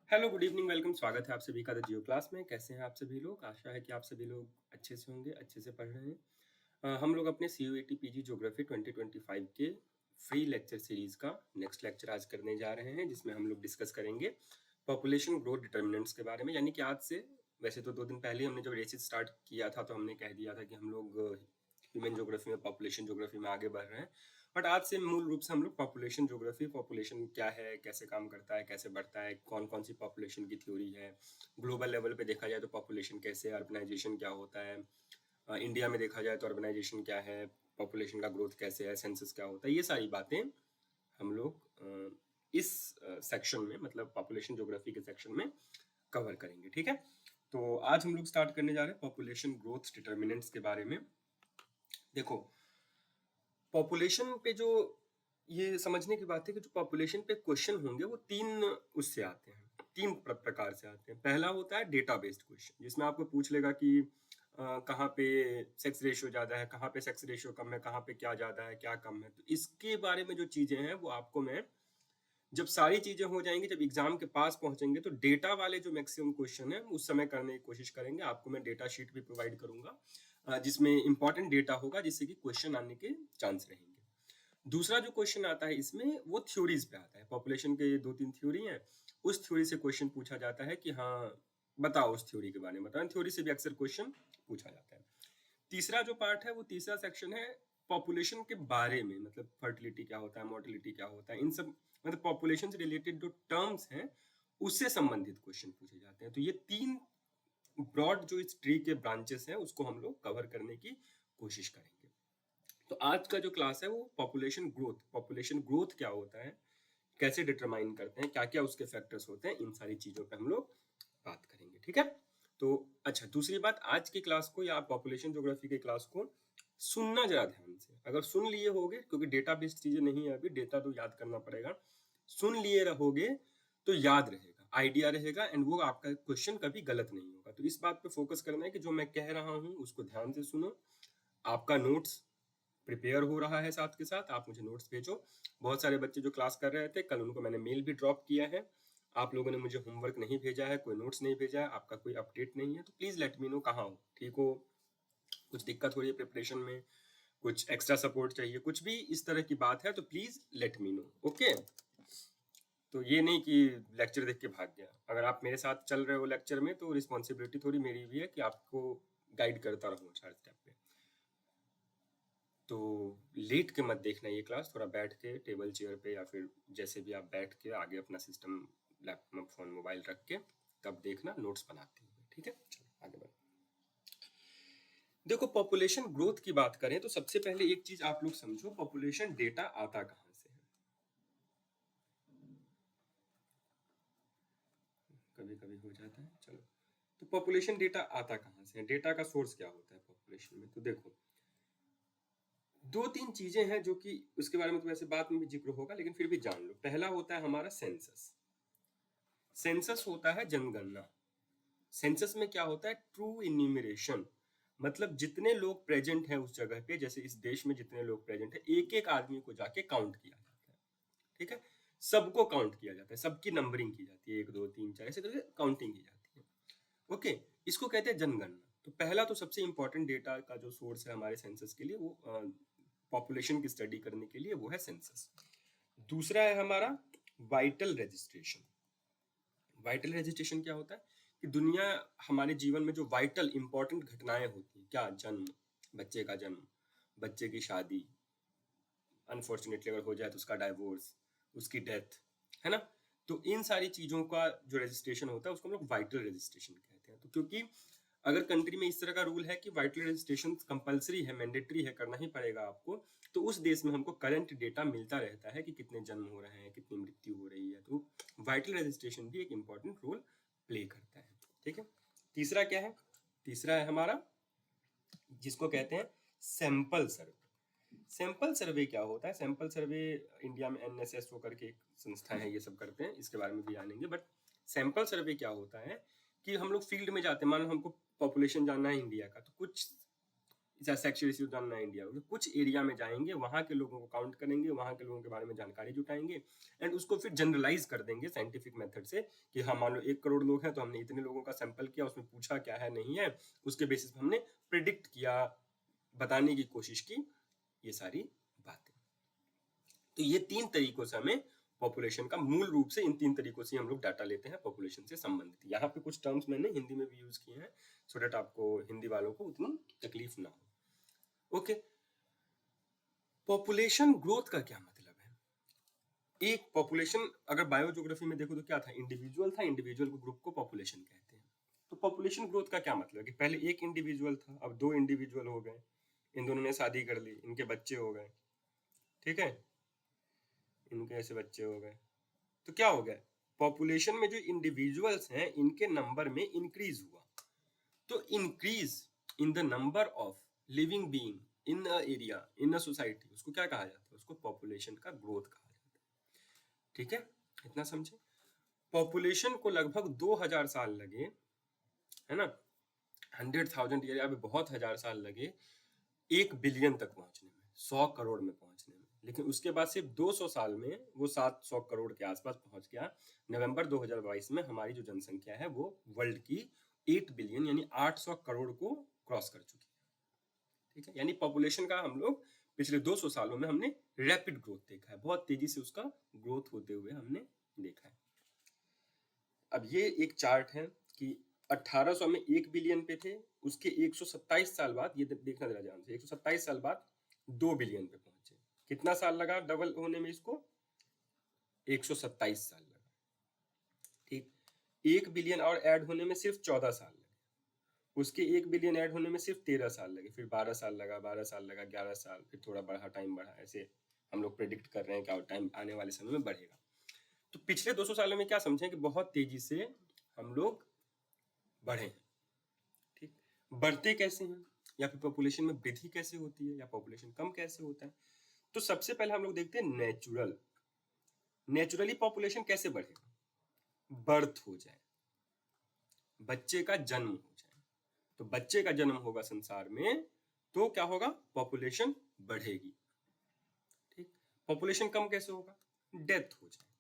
Hello, good evening, welcome. स्वागत है आप सभी का द जियो क्लास में। कैसे हैं आप सभी लोग? आशा है कि आप सभी लोग अच्छे से होंगे, अच्छे से पढ़ रहे हैं। हम लोग अपने सीयूईटी पीजी ज्योग्राफी 2025 के फ्री लेक्चर सीरीज का नेक्स्ट लेक्चर आज करने जा रहे हैं, जिसमें हम लोग डिस्कस करेंगे पॉपुलेशन ग्रोथ डिटर्मिनेंट्स के बारे में। यानी कि आज से, वैसे तो 2 दिन पहले हमने जब रेसिस स्टार्ट किया था तो हमने कह दिया था कि हम लोग ह्यूमन ज्योग्राफी में, पॉपुलेशन ज्योग्राफी में आगे बढ़ रहे हैं। बट आज से मूल रूप से हम लोग पॉपुलेशन ज्योग्राफी, पॉपुलेशन क्या है, कैसे काम करता है, कैसे बढ़ता है, कौन कौन सी पॉपुलेशन की थ्योरी है, ग्लोबल लेवल पे देखा जाए तो पॉपुलेशन कैसे, अर्बनाइजेशन क्या होता है, इंडिया में देखा जाए तो अर्बनाइजेशन क्या है, पॉपुलेशन का ग्रोथ कैसे है, सेंसस क्या होता है, ये सारी बातें हम लोग इस सेक्शन में, मतलब पॉपुलेशन ज्योग्राफी के सेक्शन में कवर करेंगे। ठीक है, तो आज हम लोग स्टार्ट करने जा रहे हैं पॉपुलेशन ग्रोथ डिटर्मिनेंट्स के बारे में। देखो, पॉपुलेशन पे जो ये समझने की बात है कि जो पॉपुलेशन पे क्वेश्चन होंगे वो तीन उससे आते हैं, तीन प्रकार से आते हैं। पहला होता है डेटा बेस्ड क्वेश्चन, जिसमें आपको पूछ लेगा कि कहाँ पे सेक्स रेशियो ज्यादा है, कहाँ पे सेक्स रेशियो कम है, कहाँ पे क्या ज्यादा है, क्या कम है। तो इसके बारे में जो चीजें हैं वो आपको मैं, जब सारी चीजें हो जाएंगी, जब एग्जाम के पास पहुंचेंगे, तो डेटा वाले जो मैक्सिमम क्वेश्चन है उस समय करने की कोशिश करेंगे। आपको मैं डेटा शीट भी प्रोवाइड करूंगा जिसमें इंपॉर्टेंट डेटा होगा, जिससे कि क्वेश्चन आने के चांस रहेंगे। दूसरा जो क्वेश्चन आता है इसमें, वो थ्योरीज पे आता है। पॉपुलेशन के 2-3 थ्योरी हैं, उस थ्योरी से क्वेश्चन पूछा जाता है कि हाँ बताओ, उस थ्योरी के बारे में बताओ। थ्योरी से भी अक्सर क्वेश्चन पूछा जाता है। तीसरा जो पार्ट है, वो तीसरा सेक्शन है पॉपुलेशन के बारे में, मतलब फर्टिलिटी क्या होता है, मोर्टिलिटी क्या होता है, इन सब, मतलब पॉपुलेशन से रिलेटेड जो टर्म्स हैं उससे संबंधित क्वेश्चन पूछे जाते हैं। तो ये तीन ब्रॉड जो इस ट्री के ब्रांचेस हैं उसको हम लोग कवर करने की कोशिश करेंगे। तो आज का जो क्लास है वो पॉपुलेशन ग्रोथ क्या होता है, कैसे डिटरमाइन करते हैं, क्या क्या उसके फैक्टर्स होते हैं, इन सारी चीजों पे हम लोग बात करेंगे। ठीक है, तो अच्छा, दूसरी बात, आज की क्लास को या पॉपुलेशन ज्योग्राफी की क्लास को सुनना जरा ध्यान से। अगर सुन लिए होगे, क्योंकि डेटा बेस्ड चीजें नहीं है अभी, डेटा तो याद करना पड़ेगा। सुन लिए रहोगे तो याद रहेगा, आइडिया रहेगा, एंड वो आपका क्वेश्चन कभी गलत नहीं होगा। तो इस बात पे फोकस करना है कि जो मैं कह रहा हूं उसको ध्यान से सुनो। आपका नोट्स प्रिपेयर हो रहा है, साथ के साथ आप मुझे नोट्स भेजो। बहुत सारे बच्चे जो क्लास कर रहे थे कल, उनको मैंने मेल भी ड्रॉप किया है। आप लोगों ने मुझे होमवर्क नहीं भेजा है, कोई नोट्स नहीं भेजा है, आपका कोई अपडेट नहीं है, तो प्लीज लेट मी नो कहाँ हो, ठीक हो, कुछ दिक्कत हो रही है प्रिपरेशन में, कुछ एक्स्ट्रा सपोर्ट चाहिए, कुछ भी इस तरह की बात है तो please let me know. Okay, तो ये नहीं कि लेक्चर देख के भाग गया। अगर आप मेरे साथ चल रहे हो लेक्चर में तो रिस्पॉन्सिबिलिटी थोड़ी मेरी भी है कि आपको गाइड करता रहूँ हर स्टेप पे। तो लेट के मत देखना ये क्लास, थोड़ा बैठ के टेबल चेयर पे या फिर जैसे भी आप बैठ के आगे अपना सिस्टम, लैपटॉप, फोन, मोबाइल रख के तब देखना, नोट्स बनाते हुए। ठीक है, चलो आगे बढ़ो। देखो, पॉपुलेशन ग्रोथ की बात करें तो सबसे पहले एक चीज आप लोग समझो, पॉपुलेशन डेटा आता कहाँ से है। कभी कभी हो जाता है, चलो। तो पॉपुलेशन डेटा आता कहाँ से है, डेटा का सोर्स क्या होता है पॉपुलेशन में? तो देखो, 2-3 चीजें हैं जो कि उसके बारे में तो वैसे बाद में भी जिक्र होगा, लेकिन फिर भी जान लो। पहला होता है हमारा सेंसस। सेंसस होता है जनगणना। सेंसस में क्या होता है? ट्रू इन्यूमरेशन, मतलब जितने लोग प्रेजेंट हैं उस जगह पे, जैसे इस देश में जितने लोग प्रेजेंट हैं, एक एक आदमी को जाके काउंट किया जाता है। ठीक है, सबको काउंट किया जाता है, सबकी नंबरिंग की जाती है, 1 2 3 4 ऐसे करके काउंटिंग की जाती है। ओके, इसको कहते हैं जनगणना। तो पहला तो सबसे इंपॉर्टेंट डेटा का जो सोर्स है हमारे सेंसस के लिए, वो पॉपुलेशन की स्टडी करने के लिए, वो है सेंसस। दूसरा है हमारा वाइटल रजिस्ट्रेशन। वाइटल रजिस्ट्रेशन क्या होता है कि दुनिया, हमारे जीवन में जो वाइटल इंपॉर्टेंट घटनाएं होती हैं, क्या, जन्म, बच्चे का जन्म, बच्चे की शादी, अनफॉर्चुनेटली अगर हो जाए तो उसका डाइवोर्स, उसकी डेथ, है ना। तो इन सारी चीजों का जो रजिस्ट्रेशन होता है उसको हम लोग वाइटल रजिस्ट्रेशन कहते हैं। तो क्योंकि अगर कंट्री में इस तरह का रूल है कि वाइटल रजिस्ट्रेशन कंपलसरी है, मैंडेटरी है, करना ही पड़ेगा आपको, तो उस देश में हमको करंट डेटा मिलता रहता है कि कितने जन्म हो रहे हैं, कितनी मृत्यु हो रही है। तो वाइटल रजिस्ट्रेशन भी एक इंपॉर्टेंट रोल प्ले करता है। ठीक है, तीसरा क्या है? तीसरा है हमारा, जिसको कहते हैं सैंपल सर्वे। सैंपल सर्वे क्या होता है? सैंपल सर्वे इंडिया में एनएसएस होकर के एक संस्था है, ये सब करते हैं, इसके बारे में भी जानेंगे। बट सैंपल सर्वे क्या होता है कि हम लोग फील्ड में जाते हैं, मान लो हमको पॉपुलेशन जानना है इंडिया का, तो कुछ सेक्सुअल इश्यूज जानना है इंडिया में, कुछ एरिया में जाएंगे, वहां के लोगों को काउंट करेंगे, वहां के लोगों के बारे में जानकारी जुटाएंगे एंड उसको फिर जनरलाइज कर देंगे साइंटिफिक मेथड से कि हाँ मान लो 1 करोड़ लोग हैं तो हमने इतने लोगों का सैंपल किया, उसमें पूछा क्या है नहीं है, उसके बेसिस पे हमने प्रिडिक्ट किया, बताने की कोशिश की, ये सारी बातें। तो ये 3 तरीकों से हमें पॉपुलेशन का, मूल रूप से इन 3 तरीकों से हम लोग डाटा लेते हैं पॉपुलेशन से संबंधित। यहाँ पे कुछ टर्म्स मैंने हिंदी में भी यूज किए हैं सो दैट आपको, हिंदी वालों को उतनी तकलीफ ना हो। ओके, पॉपुलेशन ग्रोथ का क्या मतलब है? एक पॉपुलेशन अगर बायोज्योग्राफी में देखो तो क्या था, इंडिविजुअल था, इंडिविजुअल को ग्रुप को पॉपुलेशन कहते हैं। तो पॉपुलेशन ग्रोथ का क्या मतलब है कि पहले एक इंडिविजुअल था, अब 2 इंडिविजुअल हो गए, इन दोनों ने शादी कर ली, इनके बच्चे हो गए, ठीक है, इनके ऐसे बच्चे हो गए, तो क्या हो गया, पॉपुलेशन में जो इंडिविजुअल्स हैं इनके नंबर में इंक्रीज हुआ। तो increase in the number of living being in a area, in a society, उसको क्या कहा जाता है, उसको पॉपुलेशन का ग्रोथ कहा जाता है। ठीक है, इतना समझे। पॉपुलेशन को लगभग 2000 साल लगे, है ना, 100,000 ईयर, अभी बहुत हजार साल लगे 1 बिलियन तक पहुंचने में, 100 करोड़ में पहुंचने में, लेकिन उसके बाद सिर्फ 200 साल में वो 700 करोड़ के आसपास पहुंच गया। नवंबर 2022 में हमारी जो जनसंख्या है वो वर्ल्ड की 8 बिलियन यानी 800 करोड़ को क्रॉस कर चुकी है। ठीक है, यानी पॉपुलेशन का हम लोग पिछले 200 सालों में हमने रैपिड ग्रोथ देखा है, बहुत तेजी से उसका ग्रोथ होते हुए हमने देखा है। अब ये एक चार्ट है कि 1800 में 1 बिलियन पे थे, उसके 127 साल बाद, ये देखना जरा ध्यान से, 127 साल बाद 2 बिलियन पे पहुंचे। कितना साल लगा डबल होने में इसको? 127 साल लगा। ठीक, 1 बिलियन और ऐड होने में सिर्फ 14 साल लगे, उसके 1 बिलियन ऐड होने में सिर्फ 13 साल लगे, फिर 12 साल लगा, 12 साल लगा, 11 साल, फिर थोड़ा बढ़ा, टाइम बढ़ा, ऐसे हम लोग प्रेडिक्ट कर रहे हैं कि टाइम आने वाले समय में बढ़ेगा। तो पिछले 200 सालों में क्या समझें कि बहुत तेजी से हम लोग बढ़े हैं। ठीक, बढ़ते कैसे हैं, या फिर पॉपुलेशन में वृद्धि कैसे होती है, या पॉपुलेशन कम कैसे होता है? तो सबसे पहले हम लोग देखते हैं नेचुरली पॉपुलेशन कैसे बढ़ेगा? बर्थ हो जाए, बच्चे का जन्म हो जाए, तो बच्चे का जन्म होगा संसार में तो क्या होगा, पॉपुलेशन बढ़ेगी। ठीक, पॉपुलेशन कम कैसे होगा? डेथ हो जाए।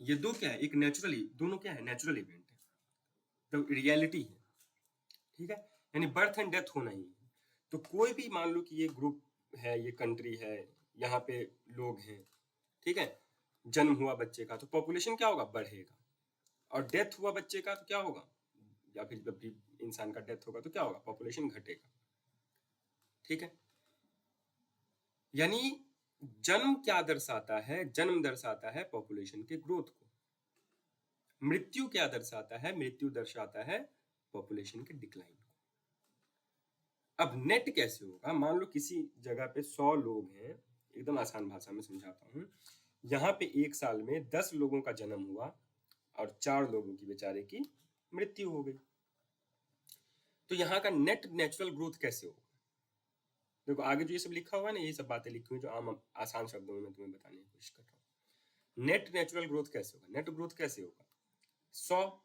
ये दो क्या है, एक नेचुरली, दोनों क्या है, नेचुरल इवेंट है, तो रियलिटी है। ठीक है, यानी बर्थ एंड डेथ होना ही है। तो कोई भी मान लो कि ये ग्रुप है, ये कंट्री है, यहाँ पे लोग हैं, ठीक है, जन्म हुआ बच्चे का तो पॉपुलेशन क्या होगा, बढ़ेगा, और डेथ हुआ बच्चे का तो क्या होगा, या फिर जब भी इंसान का डेथ होगा तो क्या होगा, पॉपुलेशन घटेगा। ठीक है, यानी जन्म क्या दर्शाता है, जन्म दर्शाता है पॉपुलेशन के ग्रोथ को, मृत्यु क्या दर्शाता है, मृत्यु दर्शाता है पॉपुलेशन के डिक्लाइन को। अब नेट कैसे होगा, मान लो किसी जगह पे 100 लोग हैं, एकदम आसान भाषा में समझाता हूँ, यहाँ पे 1 साल में 10 लोगों का जन्म हुआ और 4 लोगों की बेचारे की मृत्यु हो गई, तो यहाँ का नेट नेचुरल ग्रोथ कैसे होगा? देखो आगे जो ये सब लिखा हुआ है ना, ये सब बातें लिखी हुई जो आम आसान शब्दों में मैं तुम्हें बताने की कोशिश कर रहा हूँ। नेट नेचुरल ग्रोथ कैसे होगा, नेट ग्रोथ कैसे होगा, 100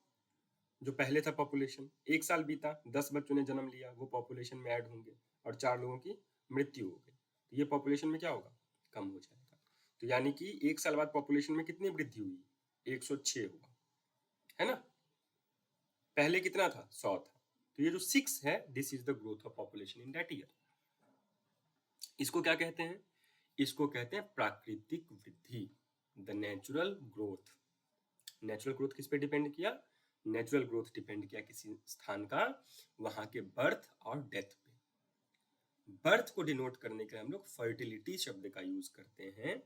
जो पहले था पॉपुलेशन, 1 साल बीता, 10 बच्चों ने जन्म लिया, वो पॉपुलेशन में ऐड होंगे और 4 लोगों की मृत्यु हो गई, तो ये पॉपुलेशन में क्या होगा, कम हो जाएगा। तो यानी कि 1 साल बाद पॉपुलेशन में कितनी वृद्धि हुई, 106 हुआ, है ना, पहले कितना था, 100 था, तो ये जो 6 है, this is the growth of population in that year. इसको क्या कहते हैं, इसको कहते हैं प्राकृतिक वृद्धि, the natural growth. Natural growth किस पे डिपेंड किया, नेचुरल ग्रोथ डिपेंड किया किसी स्थान का, वहां के बर्थ और डेथ पे। बर्थ को डिनोट करने के लिए हम लोग फर्टिलिटी शब्द का यूज करते हैं।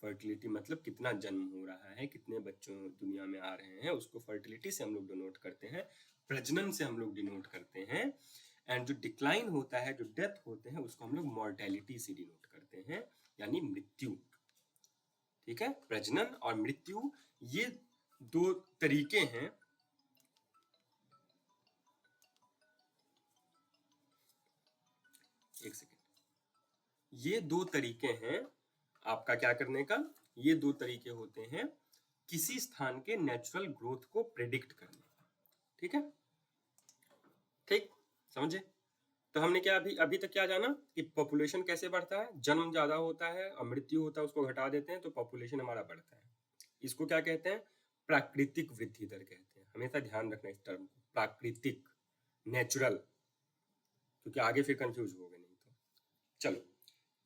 फर्टिलिटी मतलब कितना जन्म हो रहा है, कितने बच्चों दुनिया में आ रहे हैं, उसको फर्टिलिटी से हम लोग डिनोट करते हैं, प्रजनन से हम लोग डिनोट करते हैं। एंड जो डिक्लाइन होता है, जो डेथ होते हैं, उसको हम लोग मॉर्टेलिटी से डिनोट करते हैं, यानी मृत्यु। ठीक है, प्रजनन और मृत्यु ये 2 तरीके हैं, एक सेकेंड, ये 2 तरीके हैं आपका क्या करने का, ये 2 तरीके होते हैं किसी स्थान के नेचुरल ग्रोथ को प्रेडिक्ट करने का। ठीक है, ठीक समझे। तो हमने क्या अभी तक क्या जाना कि पॉपुलेशन कैसे बढ़ता है, जन्म ज्यादा होता है और मृत्यु होता है, उसको घटा देते हैं तो पॉपुलेशन हमारा बढ़ता है। इसको क्या कहते हैं, प्राकृतिक वृद्धि दर कहते हैं। हमेशा ध्यान रखना इस टर्म को, प्राकृतिक, नेचुरल, क्योंकि आगे फिर कंफ्यूज हो गए नहीं तो। चलो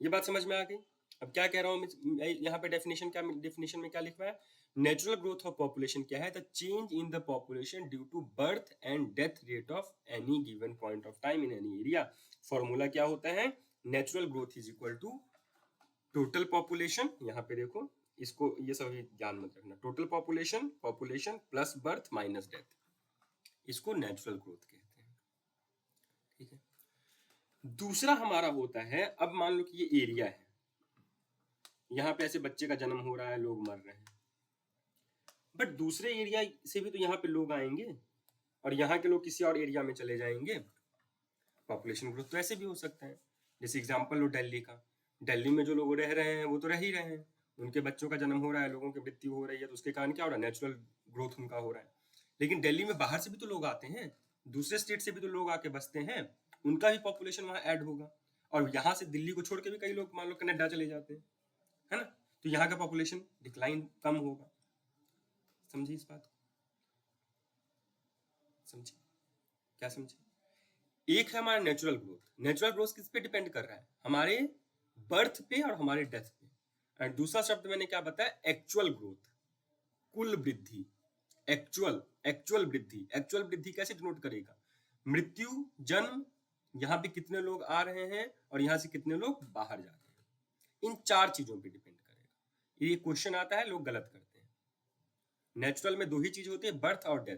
ये बात समझ में आ गई। अब क्या कह रहा हूँ मैं यहाँ पे डेफिनेशन में क्या लिखा है, नेचुरल ग्रोथ ऑफ पॉपुलेशन क्या है, the change in the population due to birth and death rate of any given point of time in any area. Formula क्या होता है, natural growth is equal to total population, यहाँ पे देखो इसको, ये सभी ध्यान मत रखना, total population plus birth minus death, इसको नेचुरल ग्रोथ कहते हैं। ठीक है, दूसरा हमारा होता है, अब मान लो कि ये एरिया है, यहाँ पे ऐसे बच्चे का जन्म हो रहा है, लोग मर रहे हैं, बट दूसरे एरिया से भी तो यहाँ पे लोग आएंगे और यहाँ के लोग किसी और एरिया में चले जाएंगे, पॉपुलेशन ग्रोथ तो ऐसे भी हो सकता है। जैसे एग्जांपल लो दिल्ली का, दिल्ली में जो लोग रह रहे हैं वो तो रह ही रहे हैं, उनके बच्चों का जन्म हो रहा है, लोगों की मृत्यु हो रही है, तो उसके कारण क्या हो रहा है, नेचुरल ग्रोथ उनका हो रहा है। लेकिन दिल्ली में बाहर से भी तो लोग आते हैं, दूसरे स्टेट से भी तो लोग आके बसते हैं, उनका भी पॉपुलेशन वहाँ ऐड होगा, और यहाँ से दिल्ली को छोड़ के भी कई लोग मान लो कनाडा चले जाते हैं, है ना, तो यहाँ का पॉपुलेशन डिक्लाइन कम होगा। समझिए इस बात को, समझिए, क्या समझिए। एक है हमारा नेचुरल ग्रोथ, नेचुरल ग्रोथ किस पे डिपेंड कर रहा है, हमारे बर्थ पे और हमारे डेथ पे। एंड दूसरा शब्द मैंने क्या बताया, एक्चुअल ग्रोथ, कुल वृद्धि, एक्चुअल वृद्धि। एक्चुअल वृद्धि कैसे डिनोट करेगा, मृत्यु, जन्म, यहाँ पे कितने लोग आ रहे हैं और यहाँ से कितने लोग बाहर जा रहे हैं, इन चार चीजों पे डिपेंड करेगा। ये क्वेश्चन आता है, लोग गलत करते हैं। नेचुरल में दो ही चीज होती है, बर्थ और डेथ,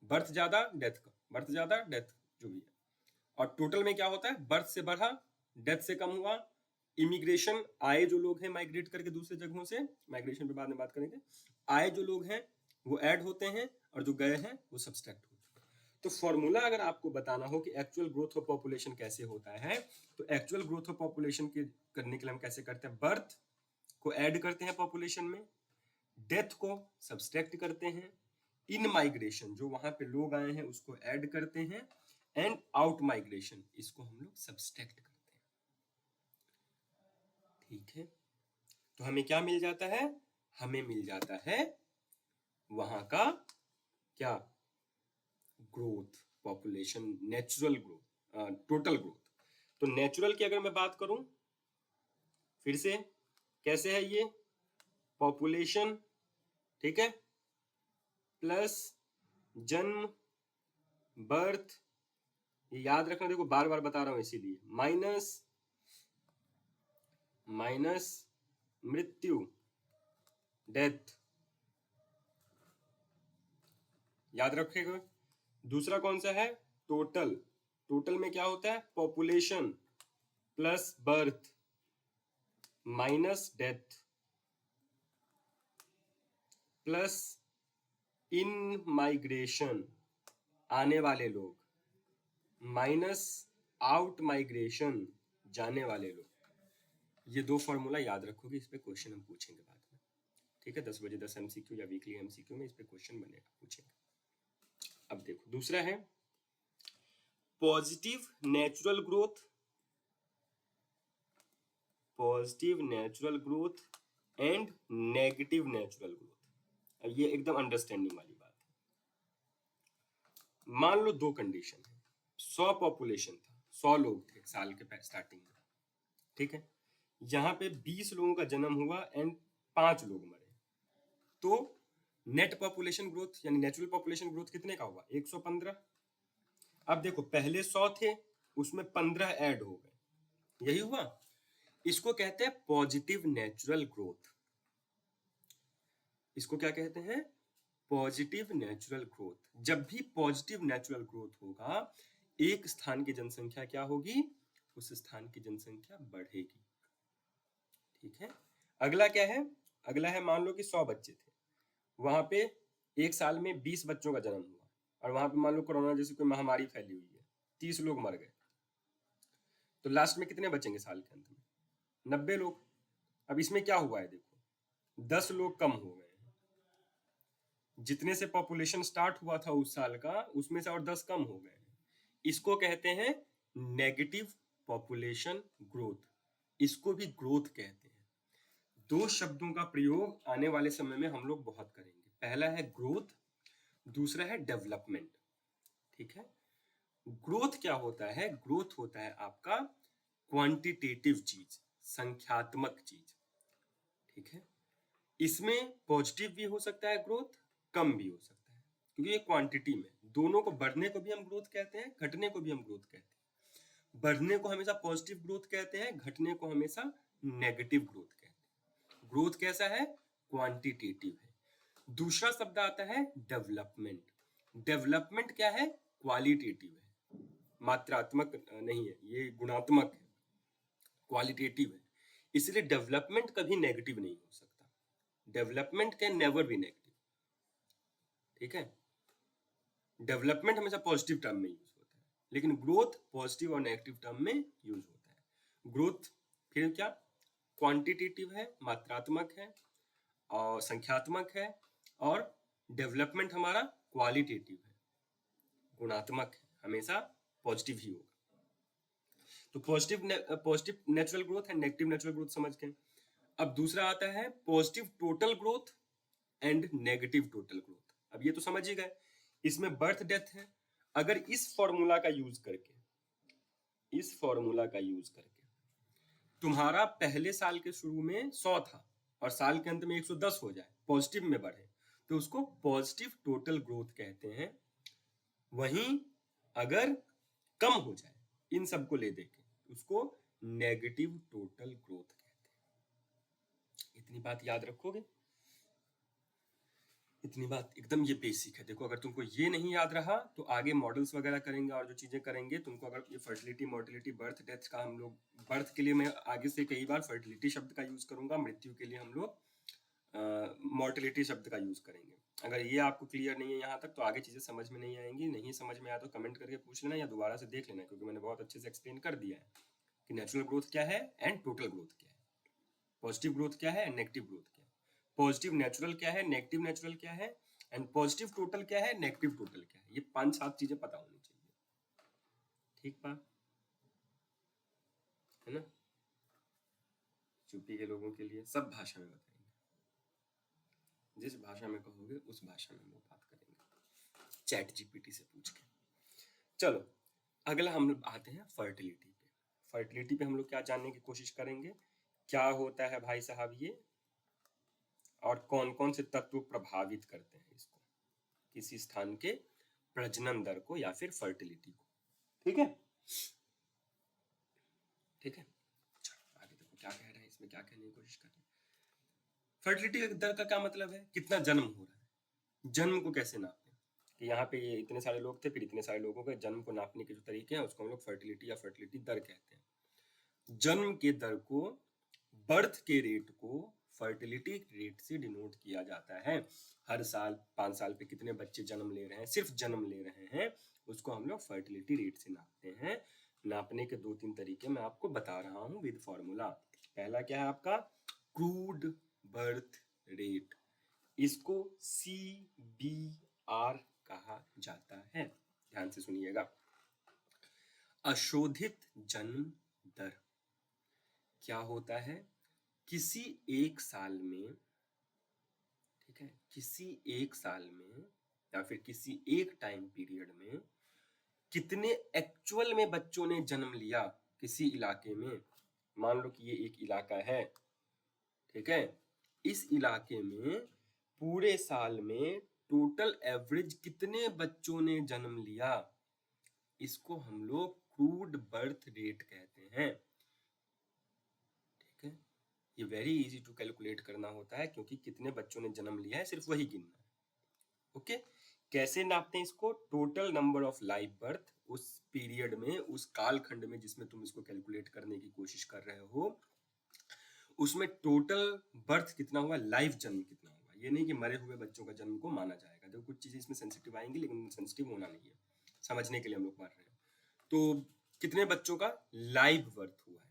बर्थ ज्यादा डेथ कम, बर्थ ज्यादा डेथ जो भी है। और टोटल में क्या होता है, बर्थ से बढ़ा, डेथ से कम हुआ, इमिग्रेशन, आए जो लोग हैं माइग्रेट करके दूसरे जगहों से, माइग्रेशन पे बाद में बात करेंगे, आए जो लोग हैं वो ऐड होते हैं और जो गए हैं वो सब्सट्रैक्ट होते हैं। तो फॉर्मूला अगर आपको बताना हो कि एक्चुअल ग्रोथ ऑफ पॉपुलेशन कैसे होता है, तो एक्चुअल ग्रोथ ऑफ पॉपुलेशन के करने के लिए हम कैसे करते हैं, बर्थ को ऐड करते हैं पॉपुलेशन में, डेथ को सब्सट्रैक्ट करते हैं, इन माइग्रेशन जो वहां पे लोग आए हैं उसको ऐड करते हैं, एंड आउट माइग्रेशन इसको हम लोग सब्सट्रैक्ट करते हैं। ठीक है, तो हमें क्या मिल जाता है, हमें मिल जाता है वहां का क्या, growth, population, natural growth, total growth. तो नेचुरल की अगर मैं बात करूं फिर से, कैसे है ये, पॉपुलेशन, ठीक है, प्लस जन्म, बर्थ, ये याद रखना, देखो बार बार बता रहा हूं इसीलिए, माइनस मृत्यु, डेथ, याद रखेगा। दूसरा कौन सा है, टोटल, टोटल में क्या होता है, population plus birth minus death plus इन माइग्रेशन, आने वाले लोग, माइनस आउट माइग्रेशन, जाने वाले लोग। ये दो फॉर्मूला याद रखोगे, इस पे क्वेश्चन हम पूछेंगे बाद में। ठीक है, 10 बजे 10 एमसीक्यू या वीकली एमसीक्यू में इस पे क्वेश्चन बनेगा, पूछेंगे। अब देखो दूसरा है positive natural growth, positive natural growth and negative natural growth. अब ये एकदम अंडरस्टैंडिंग वाली बात है। मान लो दो कंडीशन है, 100 पॉपुलेशन था, 100 लोग थे साल के स्टार्टिंग में, ठीक है, यहाँ पे 20 लोगों का जन्म हुआ एंड 5 लोग मरे, तो नेट पॉपुलेशन ग्रोथ यानी नेचुरल पॉपुलेशन ग्रोथ कितने का हुआ, 115। अब देखो पहले 100 थे, उसमें 15 ऐड हो गए, यही हुआ। इसको कहते हैं पॉजिटिव नेचुरल ग्रोथ, इसको क्या कहते हैं, पॉजिटिव नेचुरल ग्रोथ। जब भी पॉजिटिव नेचुरल ग्रोथ होगा, एक स्थान की जनसंख्या क्या होगी, उस स्थान की जनसंख्या बढ़ेगी। ठीक है, अगला क्या है, अगला है मान लो कि 100 बच्चे थे, वहां पे एक साल में 20 बच्चों का जन्म हुआ, और वहां पे मान लो कोरोना जैसी कोई महामारी फैली हुई है, 30 लोग मर गए, तो लास्ट में कितने बचेंगे साल के अंत में, 90 लोग। अब इसमें क्या हुआ है, देखो 10 लोग कम हो गए हैं, जितने से पॉपुलेशन स्टार्ट हुआ था उस साल का, उसमें से और 10 कम हो गए हैं। इसको कहते हैं नेगेटिव पॉपुलेशन ग्रोथ, इसको भी ग्रोथ कहते हैं। दो शब्दों का प्रयोग आने वाले समय में हम लोग बहुत करेंगे। पहला है ग्रोथ, दूसरा है डेवलपमेंट। ठीक है, ग्रोथ क्या होता है? ग्रोथ होता है आपका क्वांटिटेटिव चीज, संख्यात्मक चीज। ठीक है, इसमें पॉजिटिव भी हो सकता है ग्रोथ, कम भी हो सकता है, क्योंकि ये क्वांटिटी में दोनों को, बढ़ने को भी हम ग्रोथ कहते हैं, घटने को भी हम ग्रोथ कहते हैं। बढ़ने को हमेशा पॉजिटिव ग्रोथ कहते हैं, घटने को हमेशा नेगेटिव ग्रोथ कहते हैं। ग्रोथ कैसा है? क्वांटिटेटिव है। दूसरा शब्द आता है डेवलपमेंट। डेवलपमेंट क्या है? क्वालिटेटिव है, मात्रात्मक नहीं है, ये गुणात्मक है, क्वालिटेटिव है। इसलिए डेवलपमेंट कभी नेगेटिव नहीं हो सकता। Development can never be negative. ठीक है, डेवलपमेंट हमेशा पॉजिटिव टर्म में यूज होता है, लेकिन ग्रोथ पॉजिटिव और नेगेटिव टर्म में यूज होता है। ग्रोथ फिर क्या? क्वांटिटेटिव है, मात्रात्मक है और संख्यात्मक है, और डेवलपमेंट हमारा क्वालिटेटिव है, गुणात्मक है, हमेशा पॉजिटिव ही होगा। तो positive natural growth and negative natural growth समझ के, अब दूसरा आता है positive total growth and negative total growth. अब ये तो समझ ही गए, इसमें बर्थ डेथ है। अगर इस फॉर्मूला का यूज करके तुम्हारा पहले साल के शुरू में 100 था और साल के अंत में 110 हो जाए, पॉजिटिव में बढ़े, तो उसको पॉजिटिव टोटल ग्रोथ कहते हैं। वहीं अगर कम हो जाए इन सबको ले देके, उसको नेगेटिव टोटल ग्रोथ कहते हैं। इतनी बात याद रखोगे? इतनी बात एकदम ये बेसिक है। देखो, अगर तुमको ये नहीं याद रहा तो आगे मॉडल्स वगैरह करेंगे और जो चीजें करेंगे तुमको, अगर ये फर्टिलिटी, मोर्टिलिटी, बर्थ, डेथ का हम लोग, बर्थ के लिए मैं आगे से कई बार फर्टिलिटी शब्द का यूज करूंगा, मृत्यु के लिए हम लोग मोर्टिलिटी शब्द का यूज करेंगे। अगर ये आपको क्लियर नहीं है यहाँ तक तो आगे चीजें समझ में नहीं आएंगी। नहीं समझ में आया तो कमेंट करके पूछ लेना या दोबारा से देख लेना, क्योंकि मैंने बहुत अच्छे से एक्सप्लेन कर दिया है कि नेचुरल ग्रोथ क्या है एंड टोटल ग्रोथ क्या है, पॉजिटिव ग्रोथ क्या है एंड नेगेटिव ग्रोथ क्या है, पॉजिटिव नेचुरल क्या है, नेगेटिव नेचुरल क्या है, एंड पॉजिटिव टोटल क्या है, नेगेटिव टोटल क्या है। ये 5-7 चीजें पता होनी चाहिए। ठीक बात है ना? यूपी के लोगों के लिए सब भाषा में बताएंगे, जिस भाषा में कहोगे उस भाषा में वो बात करेंगे, चैट जीपीटी से पूछ के। चलो, अगला हम लोग आते हैं फर्टिलिटी पे। फर्टिलिटी पे हम लोग क्या जानने की कोशिश करेंगे? क्या होता है भाई साहब ये, और कौन कौन से तत्व प्रभावित करते हैं इसको, किसी स्थान के प्रजनन दर को या फिर फर्टिलिटी को। ठीक है, ठीक है, चलो आगे देखो क्या कह रहे हैं, इसमें क्या कहने की कोशिश कर रहे हैं। फर्टिलिटी दर का क्या मतलब है? कितना जन्म हो रहा है। जन्म को कैसे नापते हैं कि यहाँ पे ये इतने सारे लोग थे, फिर इतने सारे लोगों के जन्म को नापने के जो तरीके हैं उसको हम लोग फर्टिलिटी या फर्टिलिटी दर कहते हैं। जन्म के दर को, बर्थ के रेट को फर्टिलिटी रेट से डिनोट किया जाता है। हर साल 5 साल पे कितने बच्चे जन्म ले रहे हैं, सिर्फ जन्म ले रहे हैं, उसको हम लोग फर्टिलिटी रेट से नापते हैं। नापने के 2-3 तरीके मैं आपको बता रहा हूँ विद फॉर्मूला। पहला क्या है आपका? क्रूड बर्थ रेट, इसको CBR कहा जाता है। ध्यान से सुनिएगा। अशोधित जन्म दर क्या होता है? किसी एक साल में, ठीक है, किसी एक साल में या फिर किसी एक टाइम पीरियड में कितने एक्चुअल में बच्चों ने जन्म लिया किसी इलाके में। मान लो कि ये एक इलाका है, ठीक है, इस इलाके में पूरे साल में टोटल एवरेज कितने बच्चों ने जन्म लिया, इसको हम लोग क्रूड बर्थ रेट कहते हैं। ठीक है, ये वेरी इजी टू कैलकुलेट करना होता है, क्योंकि कितने बच्चों ने जन्म लिया है सिर्फ वही गिनना है। ओके, कैसे नापते हैं इसको? Total number of live birth उस पीरियड में, उस कालखंड में जिसमें तुम इसको कैलकुलेट करने की कोशिश कर रहे हो, उसमें टोटल बर्थ कितना हुआ, लाइव जन्म कितना हुआ। ये नहीं कि मरे हुए बच्चों का जन्म को माना जाएगा। देखो कुछ चीजें इसमें सेंसिटिव आएंगी, लेकिन सेंसिटिव होना नहीं है, समझने के लिए हम लोग पढ़ रहे हैं। तो कितने बच्चों का लाइव बर्थ हुआ है,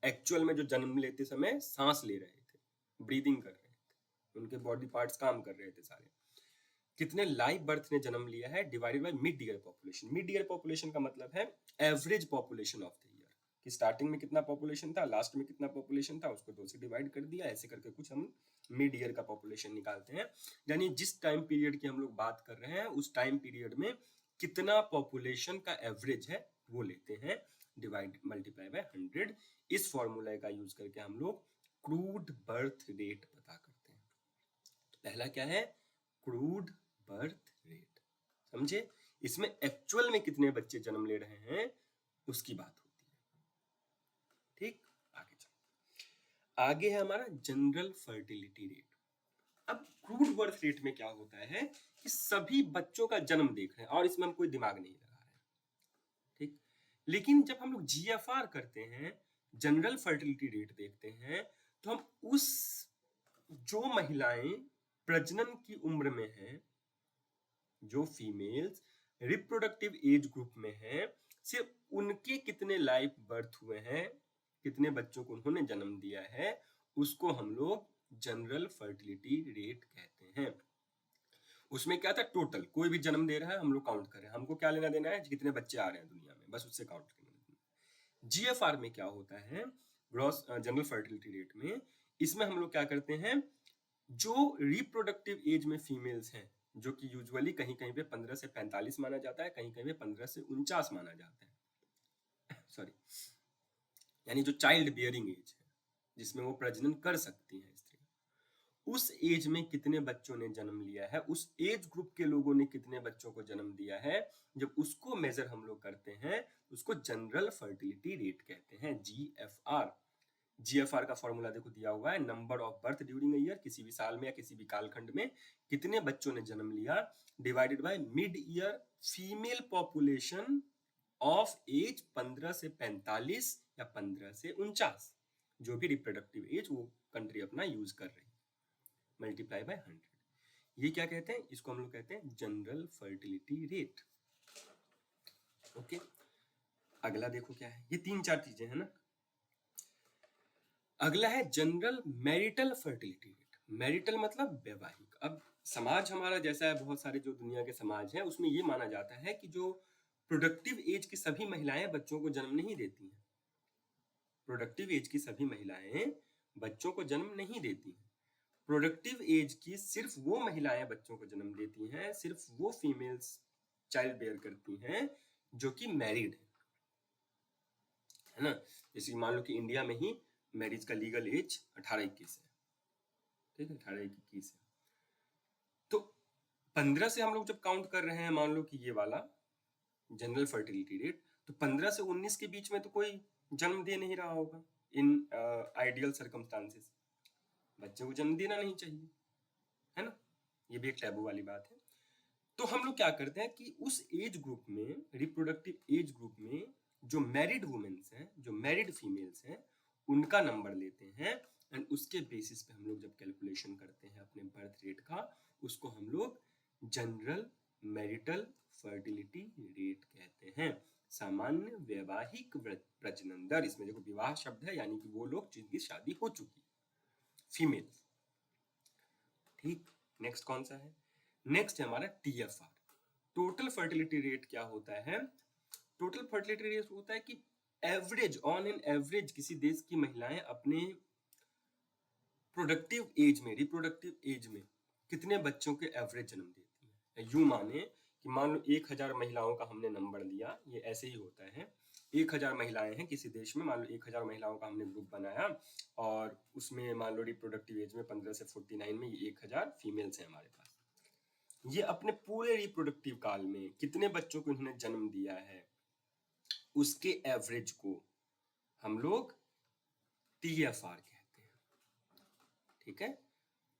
एक्चुअल में जो जन्म लेते समय सांस ले रहे थे, ब्रीदिंग कर रहे थे, उनके बॉडी पार्ट्स काम कर रहे थे सारे, कितने लाइव बर्थ ने जन्म लिया है divided by mid year population. Mid year population का मतलब है average population of the year, कि स्टार्टिंग में कितना पॉपुलेशन था, लास्ट में कितना पॉपुलेशन था, उसको 2 से डिवाइड कर दिया, ऐसे करके कुछ हम मिड ईयर का पॉपुलेशन निकालते हैं। यानी जिस टाइम पीरियड की हम लोग बात कर रहे हैं उस टाइम पीरियड में कितना पॉपुलेशन का एवरेज है वो लेते हैं, डिवाइड मल्टीप्लाई बाय 100। इस फॉर्मूला का यूज करके हम लोग क्रूड बर्थ रेट पता करते हैं। तो पहला क्या है, क्रूड बर्थ रेट, समझे? इसमें एक्चुअल में कितने बच्चे जन्म ले रहे हैं उसकी बात होती है। ठीक, आगे चलो। आगे है हमारा जनरल फर्टिलिटी रेट। अब क्रूड बर्थ रेट में क्या होता है कि सभी बच्चों का जन्म देख रहे हैं और इसमें हम कोई दिमाग नहीं लगा रहे हैं, ठीक। लेकिन जब हम लोग जीएफआर करते हैं, जनरल फर्टिलिटी रेट देखते हैं, तो हम उस जो महिलाएं प्रजनन की उम्र में हैं, जो फीमेल्स रिप्रोडक्टिव एज ग्रुप में हैं, सिर्फ उनके कितने लाइव बर्थ हुए हैं, कितने बच्चों को उन्होंने जन्म दिया है, उसको हम लोग जनरल फर्टिलिटी रेट कहते हैं। उसमें क्या था, टोटल कोई भी जन्म दे रहा है हम लोग काउंट कर रहे हैं, हमको क्या लेना देना है, कितने बच्चे आ रहे हैं दुनिया में, बस उससे काउंट करना देना। जीएफआर में क्या होता है, ग्रॉस जनरल फर्टिलिटी रेट में, इसमें हम लोग क्या करते हैं, जो रिप्रोडक्टिव एज में फीमेल्स हैं, जो कि यूजुअली कहीं कहीं पे 15 से 45 माना जाता है, कहीं कहीं पे 15 से 49 माना जाता है सॉरी, यानी जो चाइल्ड बियरिंग एज है, जिसमें वो प्रजनन कर सकती हैं स्त्री, उस एज में कितने बच्चों ने जन्म लिया है, उस एज ग्रुप के लोगों ने कितने बच्चों को जन्म दिया है, जब उसको मेजर हम लोग करते हैं उसको जनरल फर्टिलिटी रेट कहते हैं, जीएफआर। जीएफआर का फॉर्मूला देखो दिया हुआ है, number of birth during year, किसी भी साल में या किसी भी कालखंड में कितने बच्चों ने जन्म लिया, divided by mid year female population of age 15 से 45 या 15 से 49, जो भी रिप्रोडक्टिव एज वो कंट्री अपना यूज कर रही है, मल्टीप्लाई बाय 100। ये क्या कहते हैं, इसको हम लोग कहते हैं जनरल फर्टिलिटी रेट। ओके, अगला देखो क्या है, ये 3-4 चीजें हैं ना। अगला है general marital fertility rate. Marital मतलब वैवाहिक। अब समाज हमारा जैसा है, बहुत सारे जो दुनिया के समाज हैं उसमें ये माना जाता है कि जो प्रोडक्टिव एज की सभी महिलाएं बच्चों को जन्म नहीं देती हैं, प्रोडक्टिव एज की सभी महिलाएं बच्चों को जन्म नहीं देती हैं, प्रोडक्टिव एज की सिर्फ वो महिलाएं बच्चों को जन्म देती हैं, सिर्फ वो फीमेल्स चाइल्ड बेयर करती हैं जो कि मैरिड है ना। जैसे मान लो कि इंडिया में ही मैरिज का लीगल एज 18-21 है, ठीक है, 18-21 है। तो 15 से हम लोग जब काउंट कर रहे हैं, मान लो कि ये वाला जनरल फर्टिलिटी रेट, तो 15 से 19 के बीच में तो कोई जन्म दे नहीं रहा होगा इन आइडियल सर्कमस्टांसेस, बच्चे को जन्म देना नहीं चाहिए, है ना, ये भी एक टैबू वाली बात है। तो हम लोग क्या करते हैं कि उस एज ग्रुप में, रिप्रोडक्टिव एज ग्रुप में जो मैरिड वुमेन्स हैं, जो मैरिड फीमेल्स हैं, उनका नंबर लेते हैं एंड उसके बेसिस पे हम लोग जब कैलकुलेशन करते हैं अपने बर्थ रेट का, उसको हम लोग जनरल मैरिटल फर्टिलिटी रेट कहते हैं, सामान्य वैवाहिक प्रजनन दर। इसमें देखो विवाह शब्द है, यानी कि वो लोग जिनकी शादी हो चुकी, फीमेल्स, ठीक। नेक्स्ट कौन सा है, नेक्स्ट है हमारा टीएफआर, टोटल फर्टिलिटी रेट। क्या होता है, टोटल फर्टिलिटी रेट होता है कि एवरेज, ऑन एन एवरेज किसी देश की महिलाएं अपने प्रोडक्टिव एज में, रिप्रोडक्टिव एज में कितने बच्चों के एवरेज जन्म देती है। यूं माने कि मान लो 1000 महिलाओं का हमने नंबर लिया, ये ऐसे ही होता है, 1000 महिलाएं हैं किसी देश में, मान लो 1000 महिलाओं का हमने ग्रुप बनाया और उसमें मान लो रिप्रोडक्टिव एज में 15 से 49 में ये 1000 फीमेल्स हैं हमारे पास। ये अपने पूरे रिप्रोडक्टिव काल में कितने बच्चों को इन्होंने जन्म दिया है, उसके एवरेज को हम लोग टीएफआर कहते हैं, ठीक है,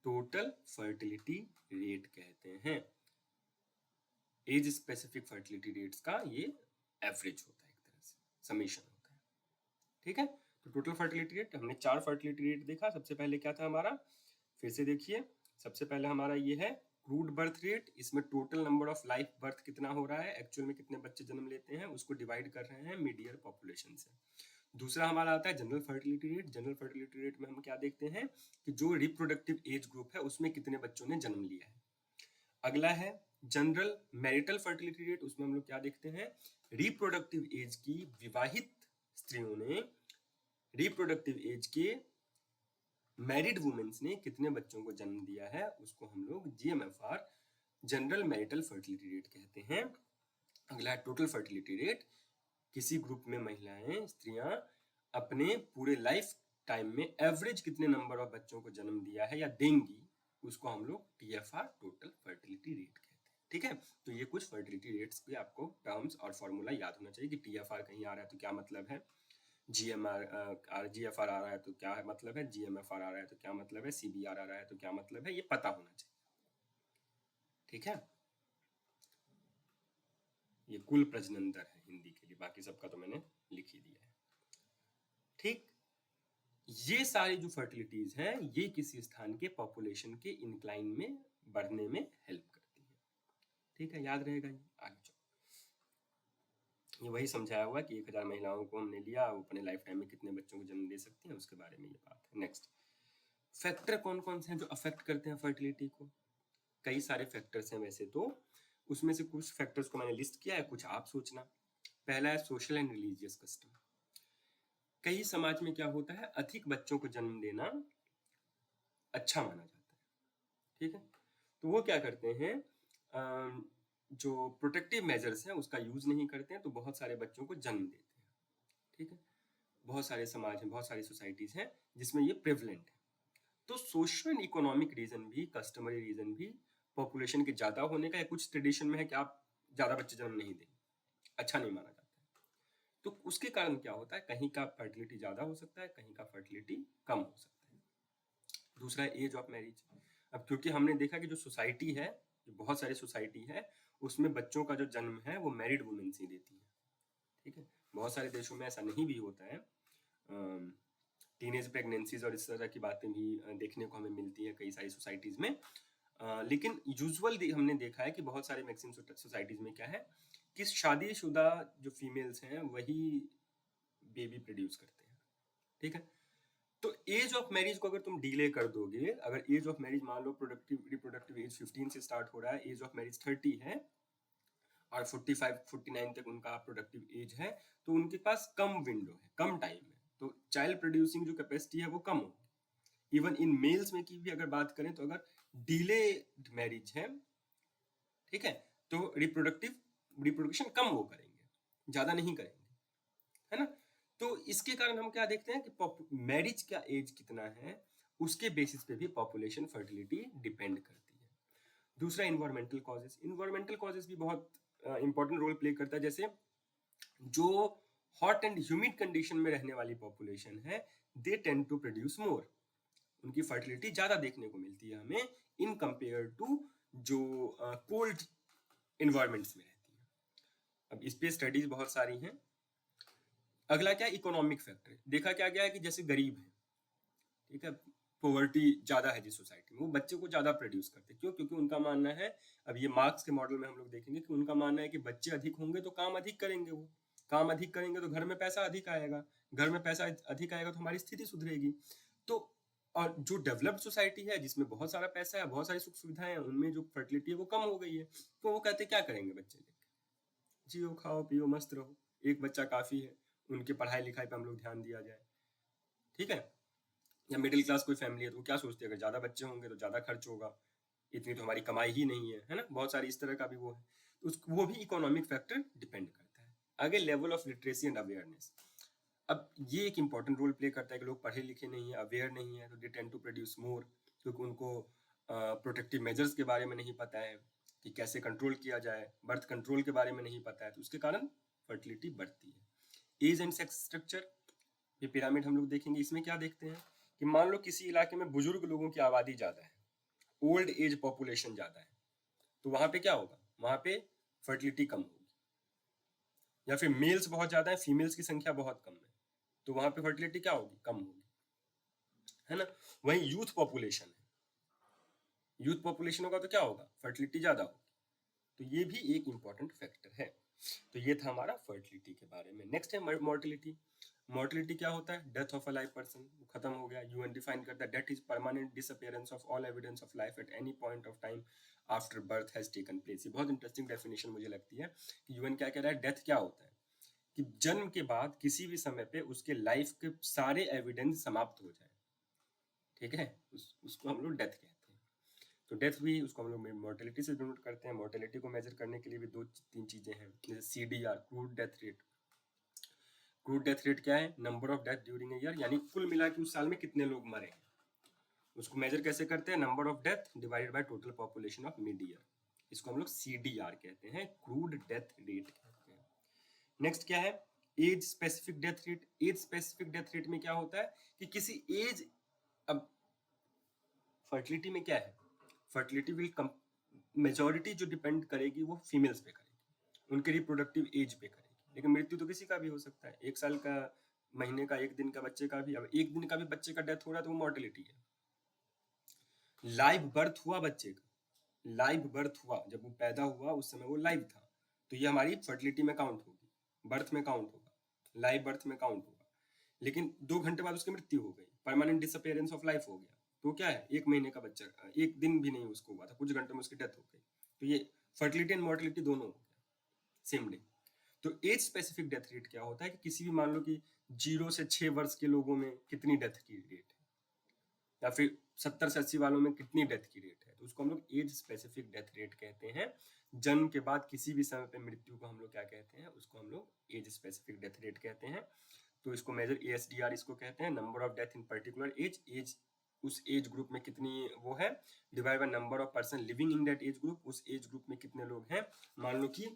टोटल फर्टिलिटी रेट कहते हैं। एज स्पेसिफिक फर्टिलिटी रेट्स का ये एवरेज होता है, एक तरह से समेशन होता है, ठीक है। तो टोटल फर्टिलिटी रेट, हमने 4 फर्टिलिटी रेट देखा। सबसे पहले क्या था हमारा, फिर से देखिए, सबसे पहले हमारा ये है क्रूड बर्थ रेट, इसमें total number of life birth कितना हो रहा है, एक्चुअल में कितने बच्चे जन्म लेते हैं, उसको डिवाइड कर रहे हैं मिड ईयर पॉपुलेशन से। दूसरा हमारा आता है general fertility rate. General fertility rate में हम क्या देखते हैं कि जो रिप्रोडक्टिव एज ग्रुप है उसमें कितने बच्चों ने जन्म लिया है। अगला है जनरल मैरिटल फर्टिलिटी रेट। उसमें हम लोग क्या देखते हैं, रिप्रोडक्टिव एज की विवाहित स्त्रियों ने, रिप्रोडक्टिव एज के मैरिड वुमेन्स ने कितने बच्चों को जन्म दिया है, उसको हम लोग GMFR general marital fertility rate कहते हैं। अगला है टोटल फर्टिलिटी रेट। किसी ग्रुप में महिलाएं, स्त्रियां अपने पूरे लाइफ टाइम में एवरेज कितने नंबर ऑफ बच्चों को जन्म दिया है या देंगी, उसको हम लोग TFR टोटल फर्टिलिटी रेट कहते हैं। ठीक है, तो ये कुछ फर्टिलिटी रेट्स के आपको टर्म्स और फॉर्मूला याद होना चाहिए कि TFR कहीं आ रहा है तो क्या मतलब है, GFR आ रहा है तो क्या मतलब है, GMFR आ रहा है तो क्या मतलब है, CBR आ रहा है तो क्या मतलब है, ये पता होना चाहिए। ठीक है, ये कुल प्रजनन दर है हिंदी के लिए, बाकी सबका तो मैंने लिख ही दिया है। ठीक, ये सारी जो फर्टिलिटीज हैं ये किसी स्थान के पॉपुलेशन के इंक्लाइन में बढ़ने में हेल्प करती है। ठीक है, याद रहेगा ये। आगे चलो, ये वही समझाया हुआ कि 1000 महिलाओं को हमने लिया, वो अपने लाइफ टाइम में कितने बच्चों को जन्म दे सकती हैं, उसके बारे में ये बात है। नेक्स्ट, फैक्टर कौन कौन से हैं जो अफेक्ट करते हैं फर्टिलिटी को? कई सारे फैक्टर्स हैं वैसे तो, उसमें से कुछ फैक्टर्स को मैंने लिस्ट किया है, कुछ आप सोचना। पहला है सोशल एंड रिलीजियस कस्टम। कई समाज में क्या होता है, अधिक बच्चों को जन्म देना अच्छा माना जाता है। ठीक है, तो वो क्या करते हैं, जो प्रोटेक्टिव मेजर्स हैं उसका यूज नहीं करते हैं, तो बहुत सारे बच्चों को जन्म देते हैं। ठीक है, बहुत सारे समाज हैं, बहुत सारी सोसाइटीज हैं जिसमें ये प्रेवलेंट है। तो सोशल एंड इकोनॉमिक रीजन भी, कस्टमरी रीजन भी, पॉपुलेशन के ज्यादा होने का, या कुछ ट्रेडिशन में है कि आप ज्यादा बच्चे जन्म नहीं दें, अच्छा नहीं माना जाता है, तो उसके कारण क्या होता है, कहीं का फर्टिलिटी ज्यादा हो सकता है, कहीं का फर्टिलिटी कम हो सकता है। दूसरा है एज ऑफ मैरिज। अब क्योंकि हमने देखा कि जो सोसाइटी है, जो बहुत सारी सोसाइटी है, उसमें बच्चों का जो जन्म है वो मैरिड वुमेन से देती है। ठीक है, बहुत सारे देशों में ऐसा नहीं भी होता है, टीनेज प्रेगनेंसीज और इस तरह की बातें भी देखने को हमें मिलती है कई सारी सोसाइटीज में। लेकिन यूजुअल हमने देखा है कि बहुत सारे मैक्सिमम सोसाइटीज में क्या है कि शादीशुदा जो फीमेल्स हैं वही बेबी प्रोड्यूस करते हैं। ठीक है, तो एज ऑफ मैरिज को अगर तुम डिले कर दोगे, अगर एज ऑफ मैरिज मान लो रिप्रोडक्टिव एज 15 से स्टार्ट हो रहा है, एज ऑफ मैरिज 30 है और 45-49 तक उनका प्रोडक्टिव एज है, तो उनके पास कम विंडो है, कम टाइम है, तो चाइल्ड प्रोड्यूसिंग जो कैपेसिटी है वो कम होगी। इवन इन मेल्स में की भी अगर बात करें तो अगर डिले मैरिज है, ठीक है, तो रिप्रोडक्शन कम वो करेंगे, ज्यादा नहीं करेंगे, है ना। तो इसके कारण हम क्या देखते हैं कि मैरिज का एज कितना है उसके बेसिस पे भी पॉपुलेशन फर्टिलिटी डिपेंड करती है। दूसरा इन्वायरमेंटल कॉजेस। इन्वायरमेंटल कॉजेस भी बहुत इंपॉर्टेंट रोल प्ले करता है। जैसे जो हॉट एंड ह्यूमिड कंडीशन में रहने वाली पॉपुलेशन है, they tend to produce more, उनकी फर्टिलिटी ज्यादा देखने को मिलती है हमें इन कंपेयर टू जो कोल्ड इन्वायरमेंट्स में रहती है। अब इस पे स्टडीज बहुत सारी हैं। अगला क्या, इकोनॉमिक फैक्टर। देखा क्या गया है कि जैसे गरीब है, ठीक है, पॉवर्टी ज्यादा है जिस सोसाइटी में, वो बच्चे को ज्यादा प्रोड्यूस करते हैं। क्यों? क्योंकि उनका मानना है, अब ये मार्क्स के मॉडल में हम लोग देखेंगे कि उनका मानना है कि बच्चे अधिक होंगे तो काम अधिक करेंगे, वो काम अधिक करेंगे तो घर में पैसा अधिक आएगा, घर में पैसा अधिक आएगा तो हमारी स्थिति सुधरेगी। तो और जो डेवलप्ड सोसाइटी है जिसमें बहुत सारा पैसा है, बहुत सारी सुख सुविधाएं हैं, उनमें जो फर्टिलिटी है वो कम हो गई है, तो वो कहते क्या करेंगे बच्चे लेके, जियो खाओ पियो मस्त रहो, एक बच्चा काफी है, उनके पढ़ाई लिखाई पे हम लोग ध्यान दिया जाए। ठीक है, या मिडिल क्लास कोई फैमिली है तो वो क्या सोचती है, अगर ज्यादा बच्चे होंगे तो ज्यादा खर्च होगा, इतनी तो हमारी कमाई ही नहीं है ना। बहुत सारी इस तरह का भी वो है, तो वो भी इकोनॉमिक फैक्टर डिपेंड करता है। आगे level of literacy and awareness. अब ये एक इंपॉर्टेंट रोल प्ले करता है कि लोग पढ़े लिखे नहीं है, अवेयर नहीं है, तो they tend to produce more, क्योंकि उनको प्रोटेक्टिव मेजर्स के बारे में नहीं पता है कि कैसे कंट्रोल किया जाए, बर्थ कंट्रोल के बारे में नहीं पता है, तो उसके कारण फर्टिलिटी बढ़ती है। एज एंड सेक्स स्ट्रक्चर, ये पिरामिड हम लोग देखेंगे, इसमें क्या देखते हैं कि मान लो किसी इलाके में बुजुर्ग लोगों की आबादी ज्यादा है, ओल्ड एज पॉपुलेशन ज्यादा है, तो वहां पे क्या होगा, वहां पे फर्टिलिटी कम होगी। या फिर मेल्स बहुत ज्यादा है, फीमेल्स की संख्या बहुत कम है, तो वहां पे फर्टिलिटी क्या होगी, कम होगी, है ना। वहीं यूथ पॉपुलेशन है, यूथ पॉपुलेशन होगा तो क्या होगा, फर्टिलिटी ज्यादा होगी। तो ये भी एक इंपॉर्टेंट फैक्टर है। तो ये था हमारा फर्टिलिटी के बारे में। नेक्स्ट है मोर्टिलिटी। मोर्टिलिटी क्या होता है, death of a life person, खत्म हो गया। यूएन डिफाइन करता है death is permanent disappearance of all evidence of life at any point of time after birth has taken place. ये बहुत इंटरेस्टिंग डेफिनेशन मुझे लगती है कि यूएन क्या कह रहा है, डेथ क्या होता है कि जन्म के बाद किसी भी समय पे उसके लाइफ के सारे एविडेंस समाप्त हो जाए, ठीक है, उसको हम लोग डेथ कहते हैं। तो डेथ भी उसको हम लोग मोर्टेलिटी से डिनोट करते हैं। मोर्टेलिटी को मेजर करने के लिए भी दो तीन चीजें हैं, जैसे CDR, crude death rate. Crude death rate क्या है, number of death during a year, यानी कुल मिला के उस साल में कितने लोग मरे हैं। उसको मेजर कैसे करते हैं, number of death divided by total population of mid year. इसको हम लोग CDR कहते हैं, क्रूड डेथ रेट कहते हैं। नेक्स्ट क्या है, age specific death rate. Age specific death rate में क्या होता है कि किसी एज, अब फर्टिलिटी में क्या है, फर्टिलिटी विल मेजॉरिटी जो डिपेंड करेगी वो फीमेल्स पे करेगी, उनके रिप्रोडक्टिव एज पे करेगी। लेकिन मृत्यु तो किसी का भी हो सकता है, 1 साल का, महीने का, 1 दिन का बच्चे का भी। अब 1 दिन का भी बच्चे का डेथ हो रहा है तो वो मॉर्टेलिटी है। लाइव बर्थ हुआ बच्चे का, लाइव बर्थ हुआ, जब वो पैदा हुआ उस समय वो लाइव था, तो ये हमारी फर्टिलिटी में काउंट होगी, बर्थ में काउंट होगा, लाइव बर्थ में काउंट होगा। लेकिन 2 घंटे बाद उसकी मृत्यु हो गई, परमानेंट डिसअपियरेंस ऑफ लाइफ हो गया, तो क्या है, 1 महीने का बच्चा, 1 दिन भी नहीं उसको हुआ था, कुछ घंटों में उसकी डेथ हो गई, तो ये फर्टिलिटी एंड मॉर्टिलिटी दोनों हो गया सेम डे। तो एज स्पेसिफिक डेथ रेट क्या होता है कि किसी भी, मान लो कि 0 से 6 वर्ष के लोगों में कितनी डेथ की रेट है, या फिर 70 से 80 वालों में कितनी डेथ की रेट है, तो उसको हम लोग एज स्पेसिफिक डेथ रेट कहते हैं। जन्म के बाद किसी भी समय पे मृत्यु को हम लोग क्या कहते हैं, उसको हम लोग एज स्पेसिफिक डेथ रेट कहते हैं। तो इसको मेजर ASDR इसको कहते हैं, number of death in particular age. Age उस एज ग्रुप में कितनी वो है, divide by number of person living in that age group, उस एज ग्रुप में कितने लोग हैं। मान लो कि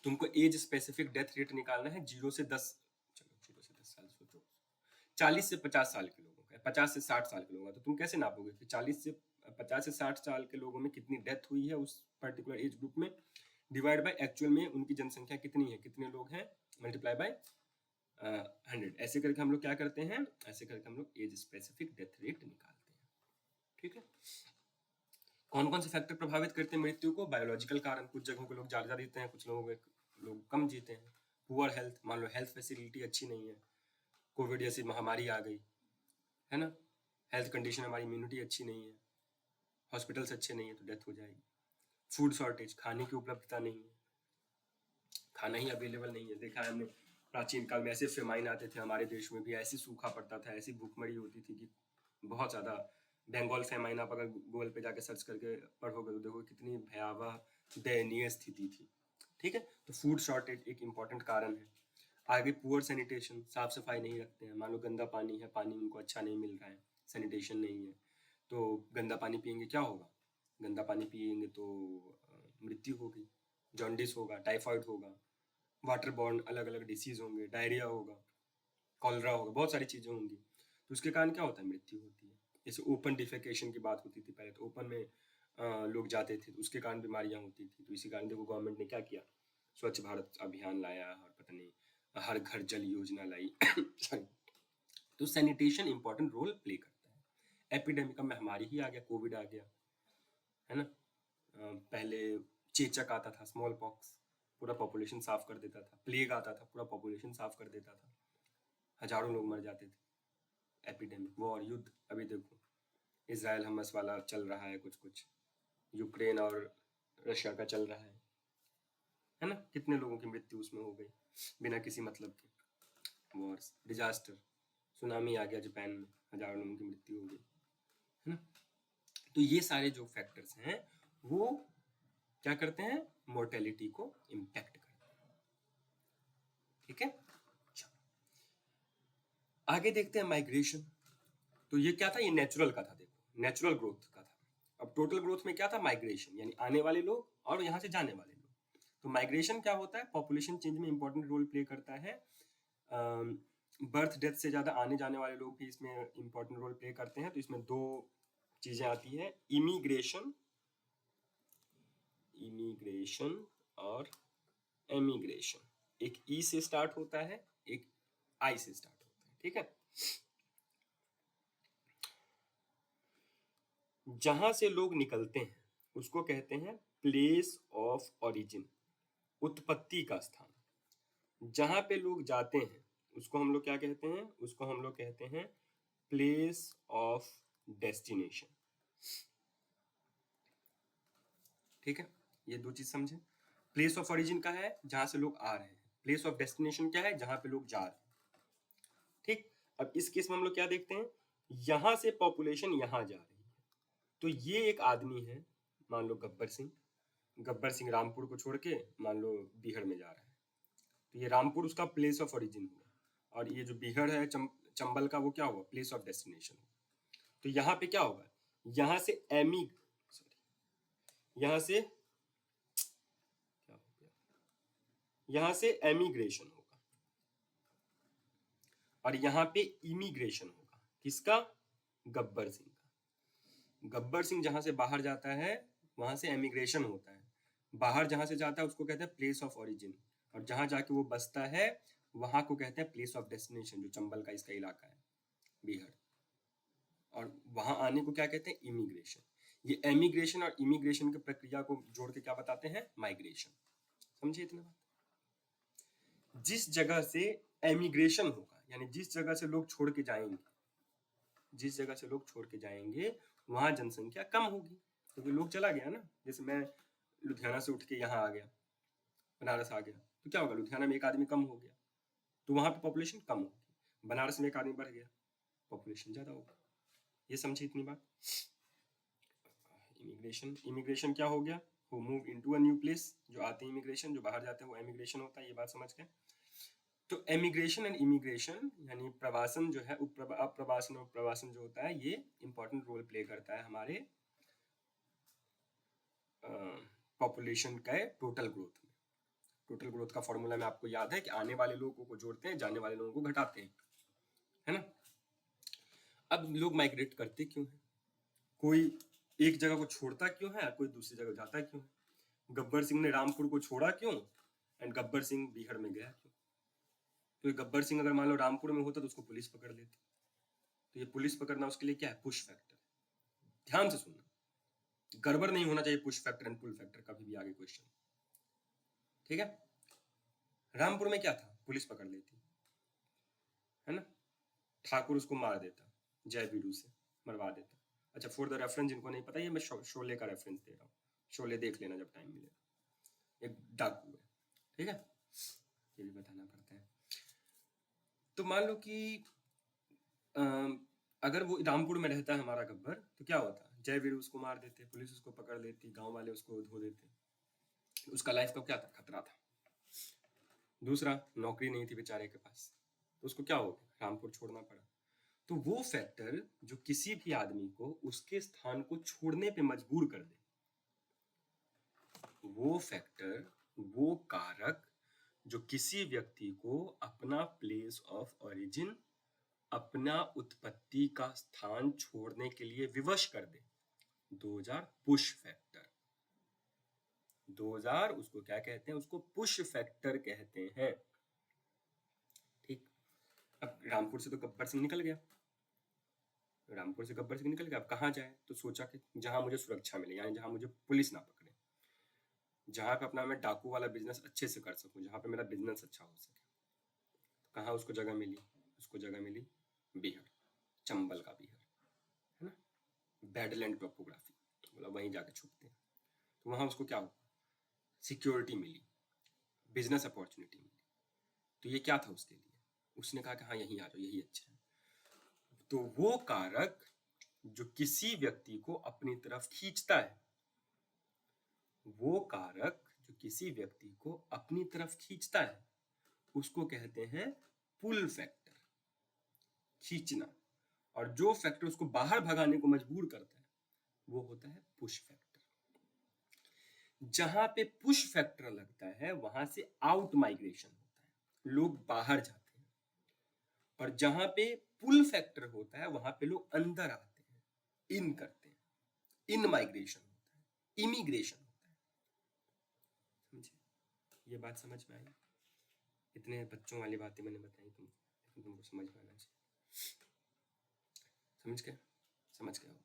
तुमको एज स्पेसिफिक डेथ रेट निकालना है 0 से 10, चलो 0 से 10 साल सोचो, 40 से 50 साल के लोगों का, 50 से 60 साल के लोगों का, तो तुम कैसे नापोगे कि 40 से 50 से 60 साल के लोगों में कितनी डेथ हुई है उस पर्टिकुलर एज ग्रुप में, डिवाइड बाय एक्चुअल में उनकी जनसंख्या कितनी है, कितने लोग हैं, मल्टीप्लाई बाय 100। ऐसे करके हम लोग क्या करते हैं, ऐसे करके हम लोग एज स्पेसिफिक डेथ रेट निकालते हैं, ठीक है। कौन कौन से फैक्टर प्रभावित करते हैं मृत्यु को, बायोलॉजिकल कारण, कुछ जगहों के लोग ज्यादा जीते हैं, कुछ लोग कम जीते हैं। पुअर हेल्थ, मान लो हेल्थ फैसिलिटी अच्छी नहीं है, कोविड जैसी महामारी आ गई है ना, हेल्थ कंडीशन हमारी, इम्यूनिटी अच्छी नहीं है, हॉस्पिटल्स अच्छे नहीं है, तो डेथ हो जाएगी। फूड शॉर्टेज, खाने की उपलब्धता नहीं है, खाना ही अवेलेबल नहीं है। देखा है हमने प्राचीन काल में ऐसे फेमाइन आते थे, हमारे देश में भी ऐसी सूखा पड़ता था, ऐसी भूखमरी होती थी कि बहुत ज़्यादा। बंगाल फेमाइन आप अगर गूगल पे जाके सर्च करके पढ़ोगे तो देखो कितनी भयावह दयनीय स्थिति थी, ठीक है। तो फूड शॉर्टेज एक इम्पॉर्टेंट कारण है। आगे पुअर सैनिटेशन, साफ सफाई नहीं रखते हैं, मान लो गंदा पानी है, पानी उनको अच्छा नहीं मिल रहा है, सैनिटेशन नहीं है, तो गंदा पानी पियेंगे क्या होगा, गंदा पानी पियेंगे तो मृत्यु होगी, जॉन्डिस होगा, टाइफाइड होगा, वाटर बॉर्न अलग अलग डिसीज होंगे, डायरिया होगा, कॉलरा होगा, बहुत सारी चीज़ें होंगी, तो उसके कारण क्या होता है, मृत्यु होती है। जैसे ओपन डिफेकेशन की बात होती थी पहले, तो ओपन में लोग जाते थे तो उसके कारण बीमारियां होती थी। तो इसी कारण देखो गवर्नमेंट ने क्या किया, स्वच्छ भारत अभियान लाया, और पता नहीं हर घर जल योजना लाई सॉरी। तो सैनिटेशन इंपॉर्टेंट रोल प्ले करता है। एपिडेमिक, महामारी ही आ गया, कोविड आ गया है ना, पहले चेचक आता था, स्मॉल पॉक्स, पूरा पॉपुलेशन साफ कर देता था। प्लेग आता था, पूरा पॉपुलेशन साफ कर देता था, हजारों लोग मर जाते थे। एपिडेमिक, वॉर, युद्ध, अभी देखो इसराइल हमस वाला चल रहा है, कुछ कुछ यूक्रेन और रशिया का चल रहा है ना, कितने लोगों की मृत्यु उसमें हो गई बिना किसी मतलब के। वॉर्स, डिजास्टर, सुनामी आ गया जापान में, हजारों लोगों की मृत्यु हो गई है ना। तो ये सारे जो फैक्टर्स हैं वो क्या करते हैं, मोर्टेलिटी को इम्पैक्ट करते हैं, ठीक है। आगे देखते हैं माइग्रेशन। तो ये क्या था, ये नेचुरल का था, देखो नेचुरल ग्रोथ का था। अब टोटल ग्रोथ में क्या था, माइग्रेशन, यानी आने वाले लोग और यहाँ से जाने वाले लोग। तो माइग्रेशन क्या होता है, पॉपुलेशन चेंज में इंपॉर्टेंट रोल प्ले करता है। बर्थ डेथ से ज्यादा आने जाने वाले लोग भी इसमें इंपॉर्टेंट रोल प्ले करते हैं। तो इसमें दो चीजें आती है, इमिग्रेशन, इमिग्रेशन और एमिग्रेशन। एक ई से स्टार्ट होता है, एक आई से स्टार्ट होता है, ठीक है। जहां से लोग निकलते हैं उसको कहते हैं प्लेस ऑफ ओरिजिन, उत्पत्ति का स्थान। जहां पे लोग जाते हैं उसको हम लोग क्या कहते हैं, उसको हम लोग कहते हैं प्लेस ऑफ डेस्टिनेशन। ठीक है, ये दो चीज समझे। प्लेस ऑफ ओरिजिन का है जहां से लोग आ रहे हैं, प्लेस ऑफ डेस्टिनेशन क्या है जहां पे लोग जा रहे हैं। ठीक, अब इस केस में हम लोग क्या देखते हैं, यहां से पॉपुलेशन यहां जा रही है, तो ये एक आदमी है, मान लो गब्बर सिंह। गब्बर सिंह रामपुर को छोड़ के मान लो बीहड़ में जा रहा है, तो ये रामपुर उसका प्लेस ऑफ ओरिजिन हुआ, और ये जो बीहड़ है चंबल का, वो क्या हुआ, प्लेस ऑफ डेस्टिनेशन। तो यहाँ पे क्या होगा, यहाँ से यहाँ से क्या हो गया, यहाँ से एमिग्रेशन होगा और यहाँ पे इमिग्रेशन होगा। किसका, गब्बर सिंह का। गब्बर सिंह जहां से बाहर जाता है वहां से एमिग्रेशन होता है, बाहर जहां से जाता है उसको कहते हैं प्लेस ऑफ ओरिजिन, और जहां जाके वो बसता है वहां को कहते हैं प्लेस ऑफ डेस्टिनेशन, जो चंबल का इसका इलाका है बिहार। और वहां आने को क्या कहते हैं, इमिग्रेशन। ये एमिग्रेशन और इमिग्रेशन की प्रक्रिया को जोड़ के क्या बताते हैं, माइग्रेशन। समझे इतना बात। जिस जगह से एमिग्रेशन होगा, यानी जिस जगह से लोग छोड़ के जाएंगे, जिस जगह से लोग छोड़ के जाएंगे वहां जनसंख्या कम होगी, क्योंकि लोग चला गया ना। जैसे मैं लुधियाना से उठ के यहाँ आ गया, बनारस आ गया, तो क्या होगा, लुधियाना में एक आदमी कम हो गया, तो वहां पे पॉपुलेशन कम होगी। बनारस में एक आदमी बढ़ गया, पॉपुलेशन ज्यादा होगा। ये समझे इतनी बात। इमिग्रेशन, इमिग्रेशन क्या हो गया, who move into a new place, जो आते हैं इमिग्रेशन, जो बाहर जाते हैं वो एमिग्रेशन होता है। ये बात समझ गए। तो एमिग्रेशन एंड इमिग्रेशन यानी प्रवासन जो है, अप्रवासन और प्रवासन जो होता है, ये इंपॉर्टेंट रोल प्ले करता है हमारे पॉपुलेशन का टोटल ग्रोथ में। टोटल ग्रोथ का फॉर्मूला में आपको याद है कि आने वाले लोगों को जोड़ते हैं, जाने वाले लोगों को घटाते हैं, है ना। अब लोग माइग्रेट करते क्यों हैं, कोई एक जगह को छोड़ता क्यों है, कोई दूसरी जगह जाता क्यों है। गब्बर सिंह ने रामपुर को छोड़ा क्यों, एंड गब्बर सिंह बिहार में गया क्यों। तो गब्बर सिंह अगर मान लो रामपुर में होता तो उसको पुलिस पकड़ लेती, तो ये पुलिस पकड़ना उसके लिए क्या है, पुश फैक्टर। ध्यान से सुनना, गड़बड़ नहीं होना चाहिए push factor and pull factor कभी भी आगे क्वेश्चन, ठीक है। रामपुर में क्या था, पुलिस पकड़ लेती, है ना, ठाकुर उसको मार देता, जय वीरू से मरवा देता। अच्छा, फॉर द रेफरेंस जिनको नहीं पता, ये मैं शोले का रेफरेंस दे रहा हूँ, शोले देख लेना जब टाइम मिले। एक डाकू है, ठीक है, ये भी बताना पड़ता है। तो मान लो कि अगर वो रामपुर में रहता है हमारा गब्बर, तो क्या होता, जय वीरू उसको मार देते, पुलिस उसको पकड़ लेती, गांव वाले उसको धो देते, उसका लाइफ का क्या था, खतरा था। दूसरा, नौकरी नहीं थी बेचारे के पास, तो उसको क्या हो गया, रामपुर छोड़ना पड़ा। तो वो फैक्टर जो किसी भी आदमी को उसके स्थान को छोड़ने पे मजबूर कर दे, वो फैक्टर, वो कारक जो किसी व्यक्ति को अपना प्लेस ऑफ ओरिजिन, अपना उत्पत्ति का स्थान छोड़ने के लिए विवश कर दे, 2000 पुश फैक्टर। 2000 उसको क्या कहते हैं, उसको पुश फैक्टर कहते हैं। ठीक, अब रामपुर से तो गब्बर सिंह निकल गया, रामपुर से गब्बर सिंह निकल गया, अब कहाँ जाए, तो सोचा कि जहां मुझे सुरक्षा मिले, यानी जहां मुझे पुलिस ना पकड़े, जहां पे अपना मैं डाकू वाला बिजनेस अच्छे से कर सकूं, जहां पे मेरा बिजनेस अच्छा हो सके। तो कहाँ उसको जगह मिली, उसको जगह मिली बिहार, चंबल का बिहार, है ना, बैडलैंड टोपोग्राफी, बोला वहीं जाके छुपते हैं। तो वहां उसको क्या हुआ, सिक्योरिटी मिली, बिजनेस अपॉर्चुनिटी मिली। तो ये क्या था उसके लिए, उसने कहा कि हाँ यहीं आ जाओ, यही अच्छा है। तो वो कारक जो किसी व्यक्ति को अपनी तरफ खींचता है, वो कारक जो किसी व्यक्ति को अपनी तरफ खींचता है, उसको कहते हैं पुल फैक्टर, खींचना। और जो फैक्टर उसको बाहर भगाने को मजबूर करता है, वो होता है पुश फैक्टर। जहां पे पुश फैक्टर लगता है वहां से आउट माइग्रेशन होता है, लोग बाहर जाते हैं। और जहां पे पुल फैक्टर होता है वहां पे लोग अंदर आते हैं, इन करते हैं, इन माइग्रेशन होता है, इमिग्रेशन होता है। समझे, ये बात समझ में आई। इतने बच्चों वाली बातें मैंने बताई तुमको समझ में आना चाहिए। समझ गए, समझ गए।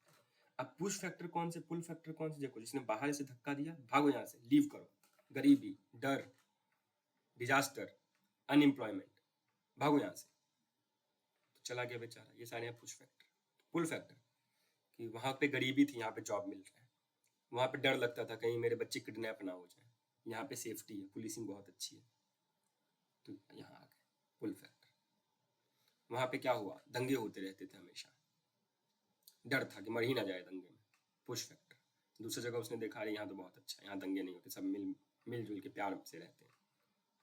अब पुश फैक्टर कौन से, पुल फैक्टर कौन से, देखो जिसने बाहर से धक्का दिया, भागो यहाँ से, लीव करो, गरीबी, डर, डिजास्टर, अनएम्प्लॉयमेंट, भागो यहाँ से, तो चला गया बेचारा। ये सारे हैं पुश फैक्टर। पुल फैक्टर कि वहां पे गरीबी थी, यहाँ पे जॉब मिल रहा है, वहाँ पे डर लगता था कहीं मेरे बच्चे किडनैप ना हो जाए। यहाँ पे सेफ्टी है, पुलिसिंग बहुत अच्छी है, तो यहाँ आ गए पुल फैक्टर। वहाँ पे क्या हुआ, दंगे होते रहते थे हमेशा, डर था कि मर ही ना जाए दंगे में, पुश फैक्टर। दूसरी जगह उसने देखा अरे यहाँ तो बहुत अच्छा है, यहाँ दंगे नहीं होते, सब मिलजुल के प्यार से रहते हैं,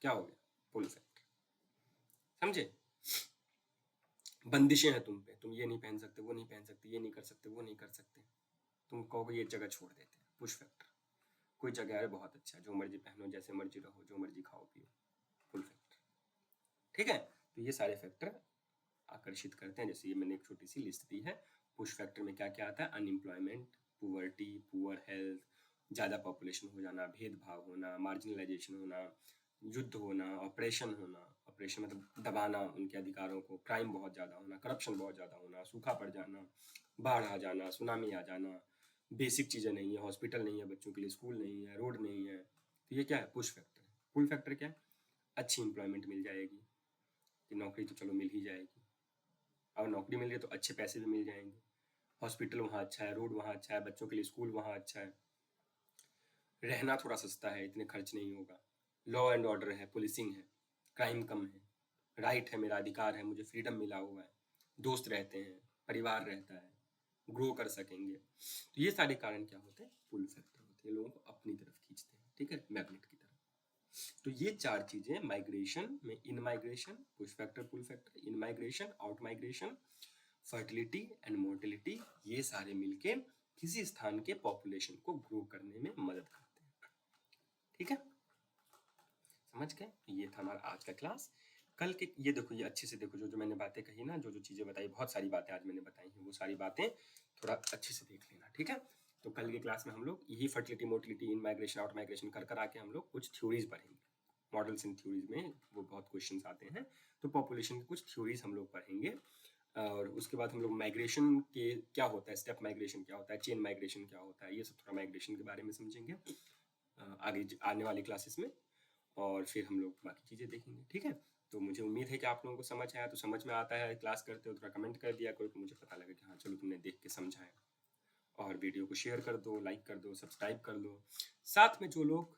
क्या हो गया, पुल फैक्टर। समझे, बंदिशें हैं तुम पे, तुम ये नहीं पहन सकते, वो नहीं पहन सकते, ये नहीं कर सकते, वो नहीं कर सकते, तुम कहोगे ये जगह छोड़ देते हैं, पुश फैक्टर। कोई जगह है बहुत अच्छा है, जो मर्जी पहनो, जैसे मर्जी रहो, जो मर्जी खाओ पियो, पुल फैक्टर। ठीक है, तो ये सारे फैक्टर आकर्षित करते हैं। जैसे ये मैंने एक छोटी सी लिस्ट दी है, पुश फैक्टर में क्या क्या आता है, अनएम्प्लॉयमेंट, पुअर्टी, पुअर हेल्थ, ज़्यादा पॉपुलेशन हो जाना, भेदभाव होना, मार्जिनलाइजेशन होना, युद्ध होना, ऑपरेशन होना, ऑपरेशन मतलब दबाना उनके अधिकारों को, क्राइम बहुत ज़्यादा होना, करप्शन बहुत ज़्यादा होना, सूखा पड़ जाना, बाढ़ आ जाना, सुनामी आ जाना, बेसिक चीज़ें नहीं है, हॉस्पिटल नहीं है बच्चों के लिए, स्कूल नहीं है, रोड नहीं है, तो ये क्या है, पुश फैक्टर है। पुल फैक्टर क्या है, अच्छी एम्प्लॉयमेंट मिल जाएगी, कि नौकरी तो चलो मिल ही जाएगी, और नौकरी मिल रही है तो अच्छे पैसे भी मिल जाएंगे, हॉस्पिटल वहाँ अच्छा है, रोड वहाँ अच्छा है, बच्चों के लिए स्कूल वहाँ अच्छा है, रहना थोड़ा सस्ता है, इतने खर्च नहीं होगा, लॉ एंड ऑर्डर है, पुलिसिंग है, क्राइम कम है, राइट है, मेरा अधिकार है, मुझे फ्रीडम मिला हुआ है, दोस्त रहते हैं, परिवार रहता है, ग्रो कर सकेंगे। तो ये सारे कारण क्या होते हैं, पुल फैक्टर होते हैं, लोगों को अपनी तरफ खींचते हैं, ठीक है, मैग्नेट की तरफ। तो ये चार चीजें माइग्रेशन में, in migration push factor pull factor, in migration out migration, fertility and mortality, ये सारे मिलके किसी स्थान के पॉपुलेशन को ग्रो करने में मदद करते हैं। ठीक है, समझ गए, ये था हमारा आज का क्लास। कल के ये देखो, ये अच्छे से देखो, जो जो मैंने बातें कही ना, जो जो चीजें बताई, बहुत सारी बातें आज मैंने बताई हैं, वो सारी बातें थोड़ा अच्छे से देख लेना, ठीक है। तो कल की क्लास में हम लोग यही फर्टिलिटी, मोर्टिलिटी, इन माइग्रेशन, आउट माइग्रेशन कर कर आके हम लोग कुछ थ्योरीज पढ़ेंगे, मॉडल्स एंड थ्योरीज में वो बहुत क्वेश्चंस आते हैं, तो पॉपुलेशन की कुछ थ्योरीज हम लोग पढ़ेंगे। और उसके बाद हम लोग माइग्रेशन के क्या होता है, स्टेप माइग्रेशन क्या होता है, चेन माइग्रेशन क्या होता है, ये सब थोड़ा माइग्रेशन के बारे में समझेंगे आगे आने वाली क्लासेस में, और फिर हम लोग बाकी चीज़ें देखेंगे, ठीक है। तो मुझे उम्मीद है कि आप लोगों को समझ आया, तो समझ में आता है, क्लास करते हो थोड़ा कमेंट कर दिया करो, तो मुझे पता लगे कि हाँ चलो तुमने देख के समझा है। और वीडियो को शेयर कर दो, लाइक कर दो, सब्सक्राइब कर लो। साथ में जो लोग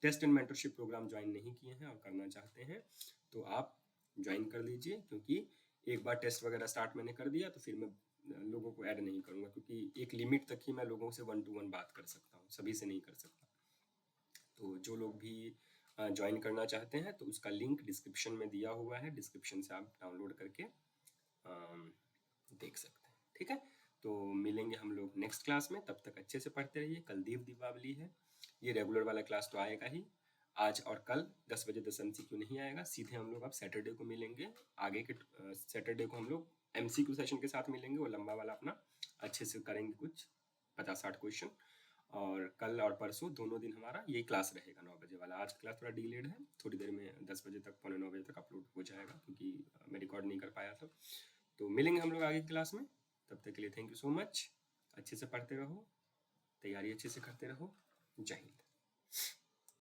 test and mentorship program join नहीं किए हैं और करना चाहते हैं, तो आप ज्वाइन कर लीजिए, क्योंकि एक बार टेस्ट वगैरह स्टार्ट मैंने कर दिया तो फिर मैं लोगों को ऐड नहीं करूँगा, क्योंकि एक लिमिट तक ही मैं लोगों से 1 to 1 बात कर सकता हूँ, सभी से नहीं कर सकता। तो जो लोग भी ज्वाइन करना चाहते हैं तो उसका लिंक डिस्क्रिप्शन में दिया हुआ है, डिस्क्रिप्शन से आप डाउनलोड करके देख सकते हैं, ठीक है। तो मिलेंगे हम लोग नेक्स्ट क्लास में, तब तक अच्छे से पढ़ते रहिए। कल देव दीपावली है, ये रेगुलर वाला क्लास तो आएगा ही आज और कल 10 बजे 10 MCQ नहीं आएगा, सीधे हम लोग अब सैटरडे को मिलेंगे। आगे के सैटरडे को हम लोग MCQ सेशन के साथ मिलेंगे, वो लंबा वाला अपना अच्छे से करेंगे, कुछ 50-60 क्वेश्चन। और कल और परसों दोनों दिन हमारा यही क्लास रहेगा 9 बजे वाला। आज क्लास थोड़ा डिलेड है, थोड़ी देर में 10 बजे तक, 8:45 बजे तक अपलोड हो जाएगा, क्योंकि मैं रिकॉर्ड नहीं कर पाया था। तो मिलेंगे हम लोग आगे की क्लास में, तब तक के लिए थैंक यू सो मच। अच्छे से पढ़ते रहो, तैयारी अच्छे से करते रहो। जय हिंद।